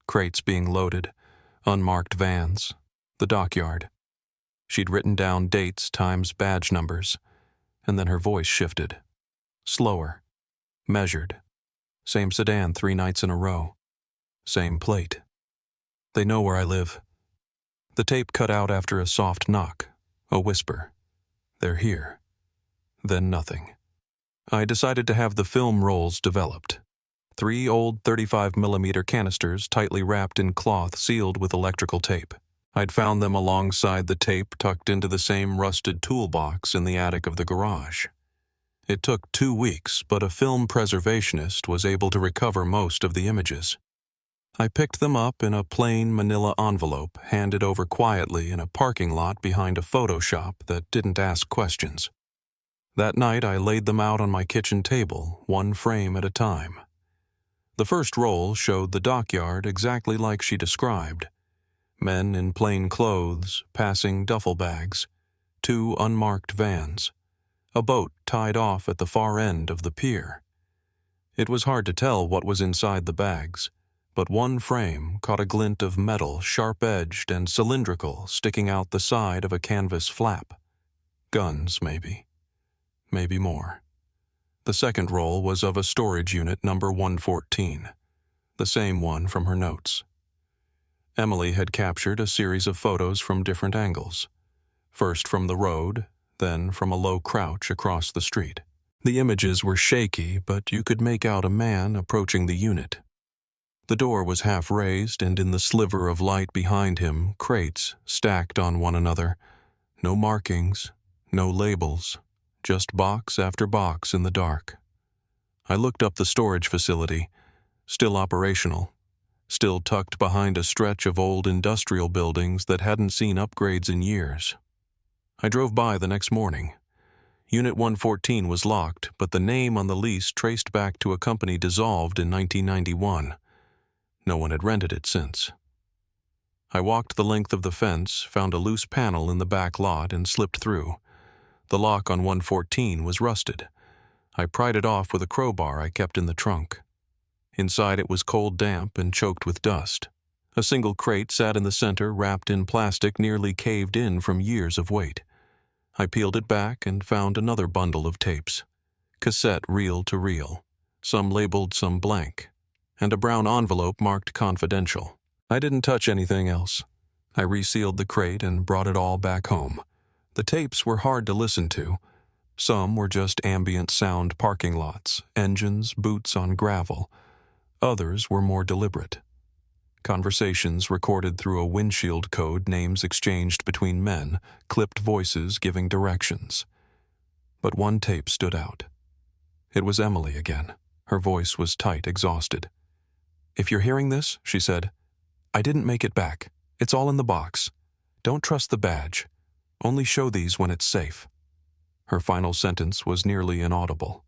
crates being loaded, unmarked vans, the dockyard. She'd written down dates times badge numbers, and then her voice shifted. Slower, measured. Same sedan 3 nights in a row. Same plate. They know where I live. The tape cut out after a soft knock, a whisper. They're here. Then nothing. I decided to have the film rolls developed. 3 old 35mm canisters tightly wrapped in cloth sealed with electrical tape. I'd found them alongside the tape tucked into the same rusted toolbox in the attic of the garage. It took 2 weeks, but a film preservationist was able to recover most of the images. I picked them up in a plain manila envelope handed over quietly in a parking lot behind a photo shop that didn't ask questions. That night I laid them out on my kitchen table, 1 frame at a time. The first roll showed the dockyard exactly like she described. Men in plain clothes, passing duffel bags, 2 unmarked vans, a boat tied off at the far end of the pier. It was hard to tell what was inside the bags, but 1 frame caught a glint of metal, sharp-edged and cylindrical, sticking out the side of a canvas flap. Guns, maybe. Maybe more. The second roll was of a storage unit number 114, the same one from her notes. Emily had captured a series of photos from different angles, first from the road, then from a low crouch across the street. The images were shaky, but you could make out a man approaching the unit. The door was half raised, and in the sliver of light behind him, crates stacked on one another. No markings, no labels, just box after box in the dark. I looked up the storage facility, still operational, still tucked behind a stretch of old industrial buildings that hadn't seen upgrades in years. I drove by the next morning. Unit 114 was locked, but the name on the lease traced back to a company dissolved in 1991. No one had rented it since. I walked the length of the fence, found a loose panel in the back lot, and slipped through. The lock on 114 was rusted. I pried it off with a crowbar I kept in the trunk. Inside it was cold damp and choked with dust. A single crate sat in the center, wrapped in plastic nearly caved in from years of weight. I peeled it back and found another bundle of tapes. Cassette reel to reel, some labeled, some blank, and a brown envelope marked confidential. I didn't touch anything else. I resealed the crate and brought it all back home. The tapes were hard to listen to. Some were just ambient sound parking lots, engines, boots on gravel. Others were more deliberate. Conversations recorded through a windshield code, names exchanged between men, clipped voices giving directions. But one tape stood out. It was Emily again. Her voice was tight, exhausted. "If you're hearing this," she said, "I didn't make it back. It's all in the box. Don't trust the badge. Only show these when it's safe." Her final sentence was nearly inaudible.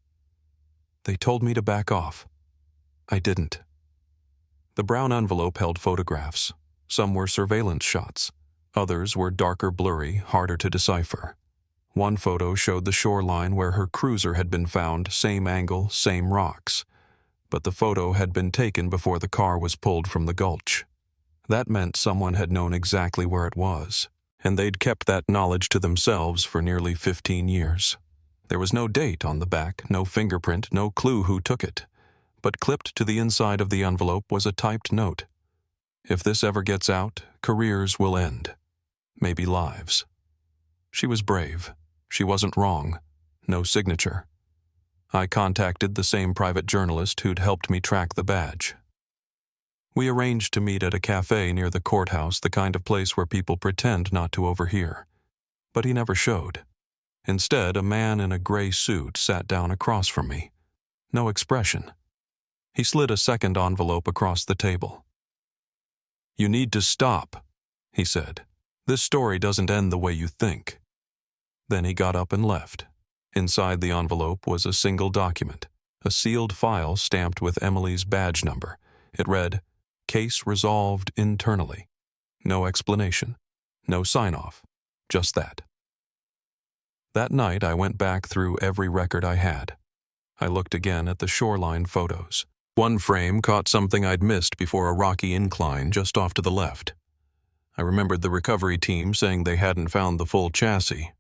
"They told me to back off. I didn't." The brown envelope held photographs. Some were surveillance shots. Others were darker, blurry, harder to decipher. One photo showed the shoreline where her cruiser had been found, same angle, same rocks. But the photo had been taken before the car was pulled from the gulch. That meant someone had known exactly where it was, and they'd kept that knowledge to themselves for nearly 15 years. There was no date on the back, no fingerprint, no clue who took it. But clipped to the inside of the envelope was a typed note. "If this ever gets out, careers will end. Maybe lives." She was brave. She wasn't wrong. No signature. I contacted the same private journalist who'd helped me track the badge. We arranged to meet at a cafe near the courthouse, the kind of place where people pretend not to overhear. But he never showed. Instead, a man in a gray suit sat down across from me. No expression. He slid a second envelope across the table. "You need to stop," he said. "This story doesn't end the way you think." Then he got up and left. Inside the envelope was a single document, a sealed file stamped with Emily's badge number. It read, "Case resolved internally." No explanation. No sign-off. Just that. That night, I went back through every record I had. I looked again at the shoreline photos. One frame caught something I'd missed before a rocky incline just off to the left. I remembered the recovery team saying they hadn't found the full chassis.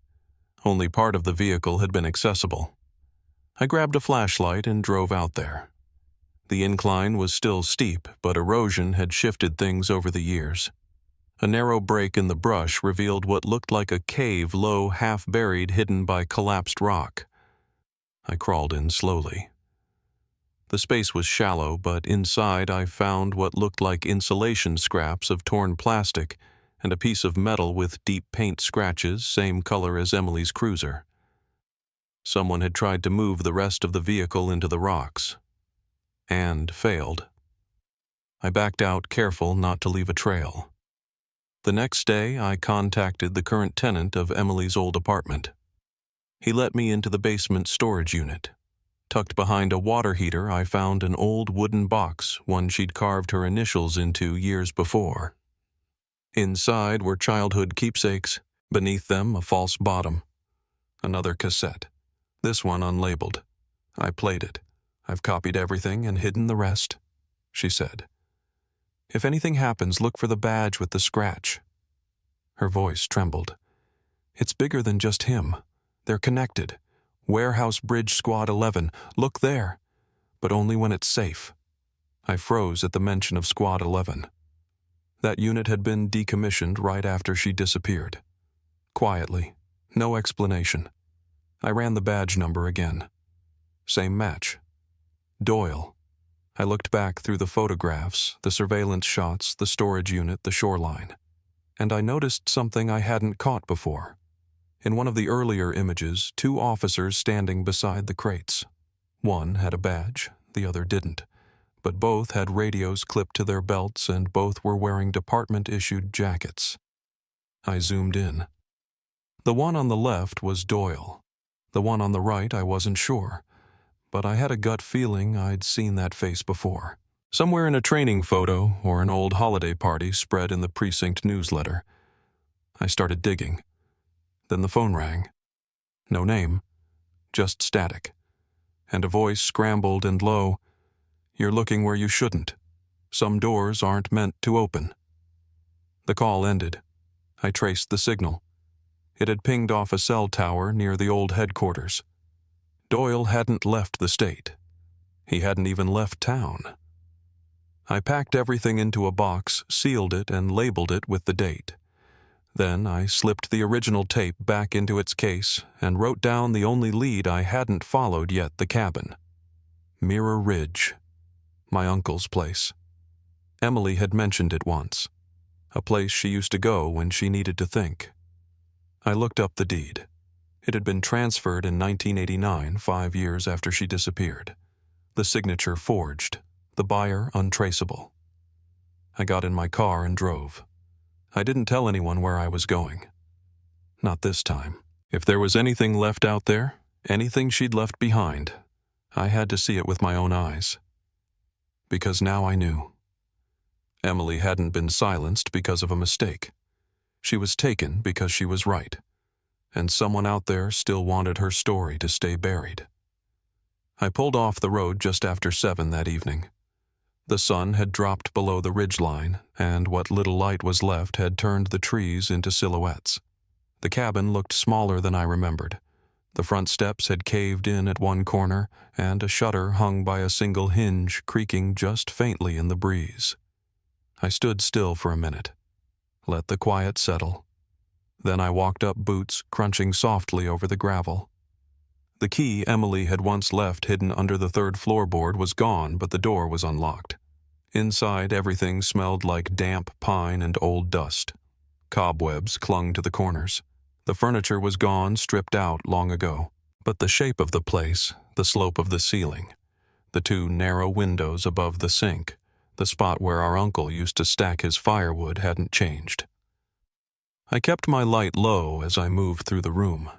Only part of the vehicle had been accessible. I grabbed a flashlight and drove out there. The incline was still steep, but erosion had shifted things over the years. A narrow break in the brush revealed what looked like a cave low, half-buried, hidden by collapsed rock. I crawled in slowly. The space was shallow, but inside I found what looked like insulation scraps of torn plastic and a piece of metal with deep paint scratches, same color as Emily's cruiser. Someone had tried to move the rest of the vehicle into the rocks. And failed. I backed out, careful not to leave a trail. The next day, I contacted the current tenant of Emily's old apartment. He let me into the basement storage unit. Tucked behind a water heater, I found an old wooden box, one she'd carved her initials into years before. Inside were childhood keepsakes, beneath them a false bottom. Another cassette, this one unlabeled. I played it. "I've copied everything and hidden the rest," she said. "If anything happens, look for the badge with the scratch." Her voice trembled. "It's bigger than just him. They're connected. Warehouse Bridge Squad 11. Look there. But only when it's safe." I froze at the mention of Squad 11. That unit had been decommissioned right after she disappeared. Quietly. No explanation. I ran the badge number again. Same match. Doyle. I looked back through the photographs, the surveillance shots, the storage unit, the shoreline. And I noticed something I hadn't caught before. In one of the earlier images, 2 officers standing beside the crates. One had a badge, the other didn't. But both had radios clipped to their belts and both were wearing department-issued jackets. I zoomed in. The one on the left was Doyle. The one on the right I wasn't sure. But I had a gut feeling I'd seen that face before. Somewhere in a training photo or an old holiday party spread in the precinct newsletter. I started digging. Then the phone rang. No name, just static. And a voice scrambled and low, "You're looking where you shouldn't. Some doors aren't meant to open." The call ended. I traced the signal. It had pinged off a cell tower near the old headquarters. Doyle hadn't left the state. He hadn't even left town. I packed everything into a box, sealed it, and labeled it with the date. Then I slipped the original tape back into its case and wrote down the only lead I hadn't followed yet, the cabin. Mirror Ridge. My uncle's place. Emily had mentioned it once. A place she used to go when she needed to think. I looked up the deed. It had been transferred in 1989, 5 years after she disappeared. The signature forged, the buyer untraceable. I got in my car and drove. I didn't tell anyone where I was going. Not this time. If there was anything left out there, anything she'd left behind, I had to see it with my own eyes. Because now I knew. Emily hadn't been silenced because of a mistake. She was taken because she was right. And someone out there still wanted her story to stay buried. I pulled off the road just after 7 that evening. The sun had dropped below the ridgeline, and what little light was left had turned the trees into silhouettes. The cabin looked smaller than I remembered. The front steps had caved in at one corner, and a shutter hung by a single hinge, creaking just faintly in the breeze. I stood still for a minute. Let the quiet settle. Then I walked up, boots crunching softly over the gravel. The key Emily had once left hidden under the 3rd floorboard was gone, but the door was unlocked. Inside, everything smelled like damp pine and old dust. Cobwebs clung to the corners. The furniture was gone, stripped out long ago. But the shape of the place, the slope of the ceiling, the 2 narrow windows above the sink, the spot where our uncle used to stack his firewood hadn't changed. I kept my light low as I moved through the room.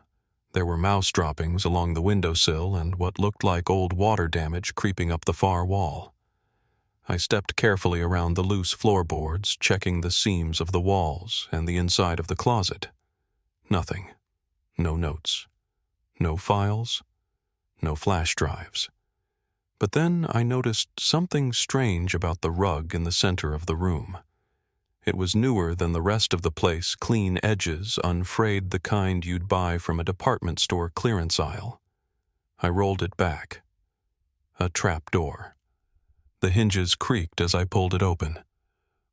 There were mouse droppings along the windowsill and what looked like old water damage creeping up the far wall. I stepped carefully around the loose floorboards, checking the seams of the walls and the inside of the closet. Nothing. No notes. No files. No flash drives. But then I noticed something strange about the rug in the center of the room. It was newer than the rest of the place, clean edges, unfrayed, the kind you'd buy from a department store clearance aisle. I rolled it back. A trap door. The hinges creaked as I pulled it open.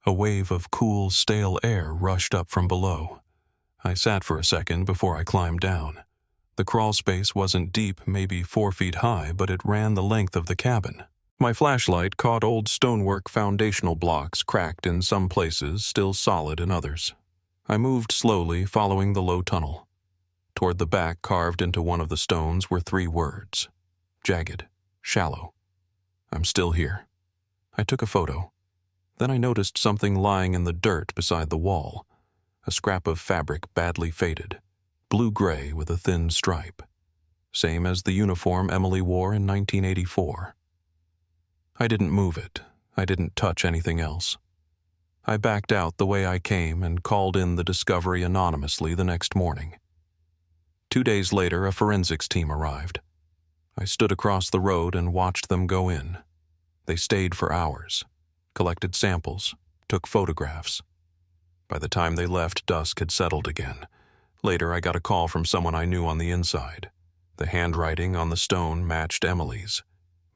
A wave of cool, stale air rushed up from below. I sat for a second before I climbed down. The crawl space wasn't deep, maybe 4 feet high, but it ran the length of the cabin. My flashlight caught old stonework foundational blocks, cracked in some places, still solid in others. I moved slowly, following the low tunnel. Toward the back, carved into one of the stones, were 3 words. Jagged. Shallow. I'm still here. I took a photo. Then I noticed something lying in the dirt beside the wall. A scrap of fabric badly faded. Blue-gray with a thin stripe. Same as the uniform Emily wore in 1984. I didn't move it. I didn't touch anything else. I backed out the way I came and called in the discovery anonymously the next morning. 2 days later, a forensics team arrived. I stood across the road and watched them go in. They stayed for hours, collected samples, took photographs. By the time they left, dusk had settled again. Later, I got a call from someone I knew on the inside. The handwriting on the stone matched Emily's,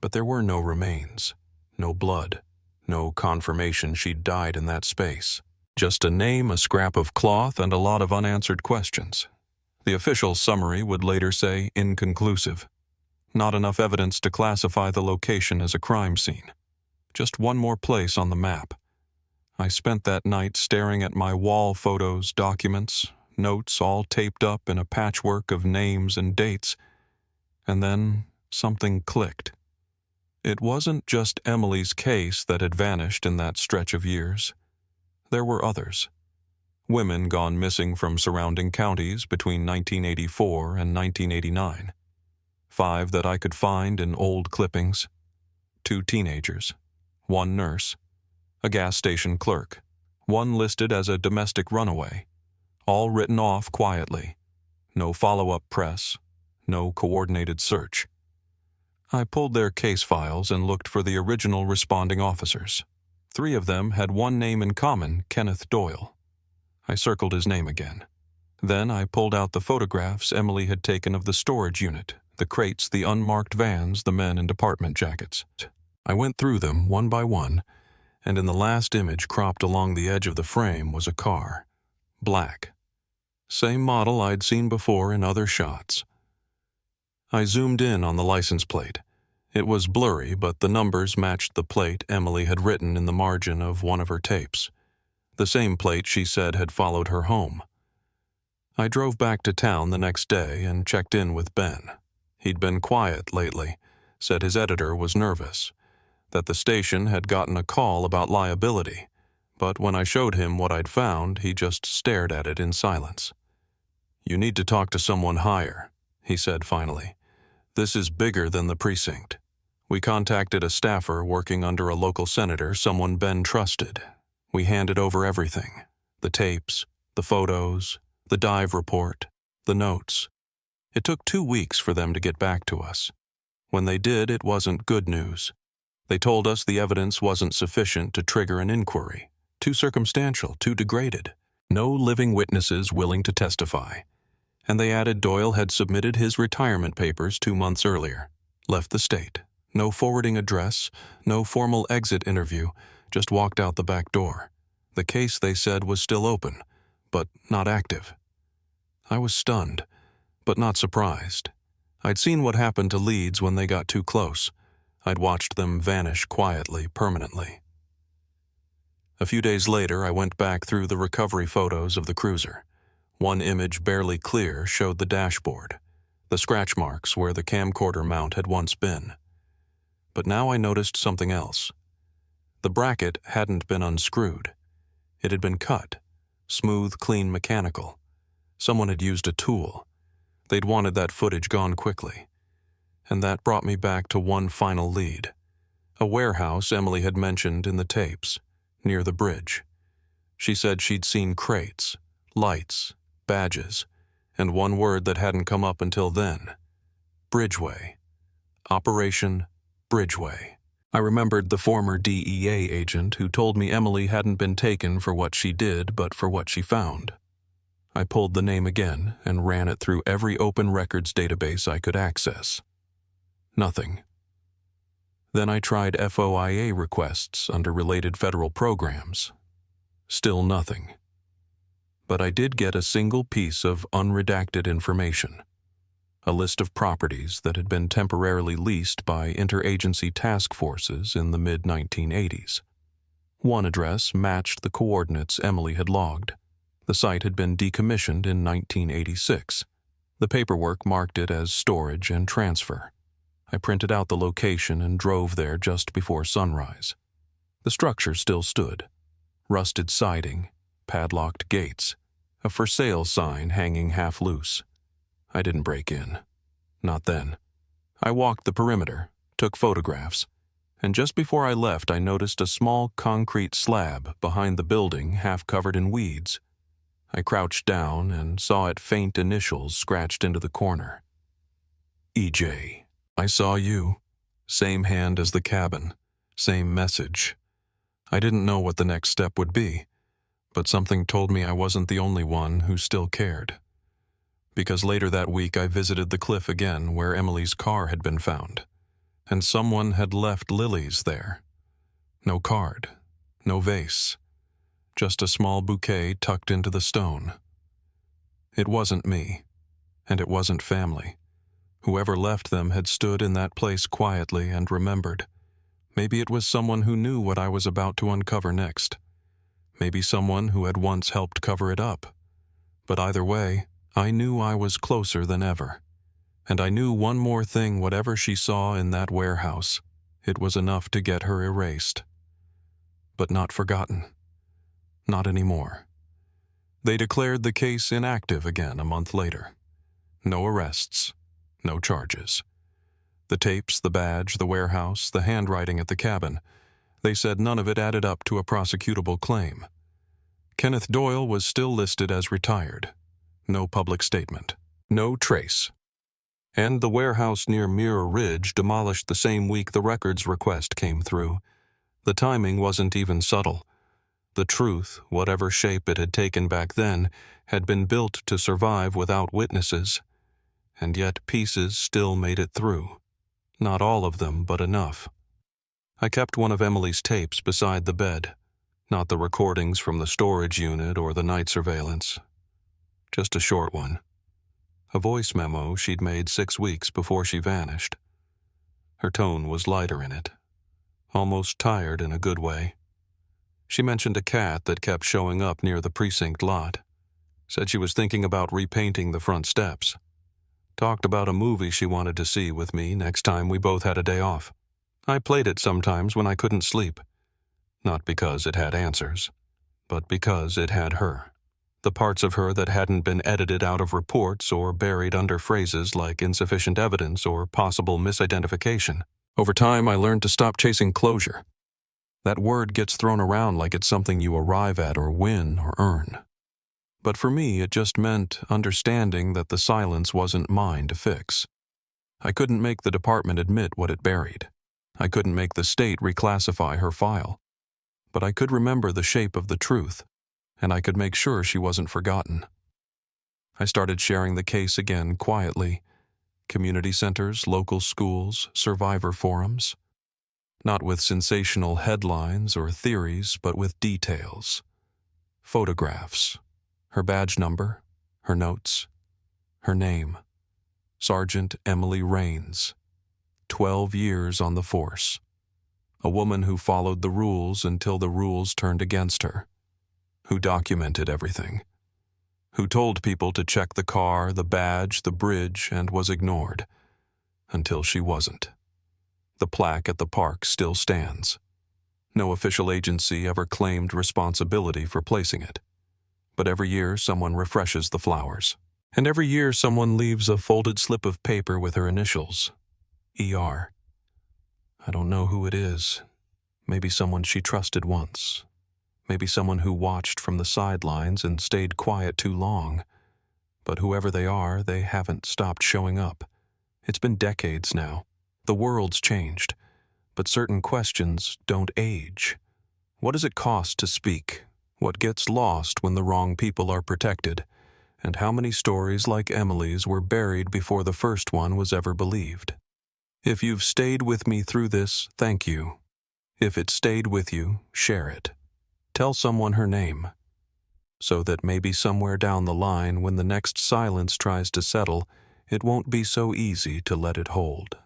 but there were no remains, no blood, no confirmation she'd died in that space. Just a name, a scrap of cloth, and a lot of unanswered questions. The official summary would later say inconclusive. Not enough evidence to classify the location as a crime scene. Just one more place on the map. I spent that night staring at my wall photos, documents, notes all taped up in a patchwork of names and dates. And then something clicked. It wasn't just Emily's case that had vanished in that stretch of years. There were others. Women gone missing from surrounding counties between 1984 and 1989. 5 that I could find in old clippings. 2 teenagers. 1 nurse. A gas station clerk. 1 listed as a domestic runaway. All written off quietly. No follow-up press. No coordinated search. I pulled their case files and looked for the original responding officers. 3 of them had one name in common, Kenneth Doyle. I circled his name again. Then I pulled out the photographs Emily had taken of the storage unit, the crates, the unmarked vans, the men in department jackets. I went through them one by one, and in the last image cropped along the edge of the frame was a car. Black. Same model I'd seen before in other shots. I zoomed in on the license plate. It was blurry, but the numbers matched the plate Emily had written in the margin of one of her tapes. The same plate she said had followed her home. I drove back to town the next day and checked in with Ben. He'd been quiet lately, said his editor was nervous, that the station had gotten a call about liability, but when I showed him what I'd found, he just stared at it in silence. "You need to talk to someone higher," he said finally. "This is bigger than the precinct. We contacted a staffer working under a local senator, someone Ben trusted. We handed over everything, the tapes, the photos, the dive report, the notes. It took 2 weeks for them to get back to us. When they did, it wasn't good news. They told us the evidence wasn't sufficient to trigger an inquiry. Too circumstantial, too degraded. No living witnesses willing to testify. And they added Doyle had submitted his retirement papers 2 months earlier. Left the state. No forwarding address, no formal exit interview, just walked out the back door. The case, they said, was still open, but not active. I was stunned, but not surprised. I'd seen what happened to leads when they got too close. I'd watched them vanish quietly, permanently. A few days later, I went back through the recovery photos of the cruiser. One image, barely clear, showed the dashboard, the scratch marks where the camcorder mount had once been. But now I noticed something else. The bracket hadn't been unscrewed. It had been cut, smooth, clean, mechanical. Someone had used a tool. They'd wanted that footage gone quickly. And that brought me back to one final lead. A warehouse Emily had mentioned in the tapes, near the bridge. She said she'd seen crates, lights, badges, and one word that hadn't come up until then: Bridgeway. Operation Bridgeway. I remembered the former DEA agent who told me Emily hadn't been taken for what she did but for what she found. I pulled the name again and ran it through every open records database I could access. Nothing. Then I tried FOIA requests under related federal programs. Still nothing. But I did get a single piece of unredacted information. A list of properties that had been temporarily leased by interagency task forces in the mid-1980s. One address matched the coordinates Emily had logged. The site had been decommissioned in 1986. The paperwork marked it as storage and transfer. I printed out the location and drove there just before sunrise. The structure still stood. Rusted siding, padlocked gates, a for sale sign hanging half loose. I didn't break in. Not then. I walked the perimeter, took photographs, and just before I left I noticed a small concrete slab behind the building half covered in weeds. I crouched down and saw it faint initials scratched into the corner. EJ. I saw you. Same hand as the cabin. Same message. I didn't know what the next step would be, but something told me I wasn't the only one who still cared. Because later that week I visited the cliff again where Emily's car had been found, and someone had left lilies there. No card, no vase, just a small bouquet tucked into the stone. It wasn't me, and it wasn't family. Whoever left them had stood in that place quietly and remembered. Maybe it was someone who knew what I was about to uncover next. Maybe someone who had once helped cover it up. But either way, I knew I was closer than ever. And I knew one more thing: whatever she saw in that warehouse, it was enough to get her erased. But not forgotten. Not anymore. They declared the case inactive again a month later. No arrests. No charges. The tapes, the badge, the warehouse, the handwriting at the cabin, they said none of it added up to a prosecutable claim. Kenneth Doyle was still listed as retired. No public statement. No trace. And the warehouse near Mirror Ridge demolished the same week the records request came through. The timing wasn't even subtle. The truth, whatever shape it had taken back then, had been built to survive without witnesses. And yet pieces still made it through. Not all of them, but enough. I kept one of Emily's tapes beside the bed. Not the recordings from the storage unit or the night surveillance. Just a short one. A voice memo she'd made 6 weeks before she vanished. Her tone was lighter in it. Almost tired in a good way. She mentioned a cat that kept showing up near the precinct lot. Said she was thinking about repainting the front steps. Talked about a movie she wanted to see with me next time we both had a day off. I played it sometimes when I couldn't sleep. Not because it had answers, but because it had her. The parts of her that hadn't been edited out of reports or buried under phrases like insufficient evidence or possible misidentification. Over time, I learned to stop chasing closure. That word gets thrown around like it's something you arrive at or win or earn. But for me, it just meant understanding that the silence wasn't mine to fix. I couldn't make the department admit what it buried. I couldn't make the state reclassify her file. But I could remember the shape of the truth, and I could make sure she wasn't forgotten. I started sharing the case again quietly. Community centers, local schools, survivor forums. Not with sensational headlines or theories, but with details. Photographs. Her badge number, her notes, her name. Sergeant Emily Raines. 12 years on the force. A woman who followed the rules until the rules turned against her. Who documented everything. Who told people to check the car, the badge, the bridge, and was ignored. Until she wasn't. The plaque at the park still stands. No official agency ever claimed responsibility for placing it. But every year someone refreshes the flowers. And every year someone leaves a folded slip of paper with her initials. ER. I don't know who it is. Maybe someone she trusted once. Maybe someone who watched from the sidelines and stayed quiet too long. But whoever they are, they haven't stopped showing up. It's been decades now. The world's changed. But certain questions don't age. What does it cost to speak? What gets lost when the wrong people are protected? And how many stories like Emily's were buried before the first one was ever believed? If you've stayed with me through this, thank you. If it stayed with you, share it. Tell someone her name, so that maybe somewhere down the line when the next silence tries to settle, it won't be so easy to let it hold.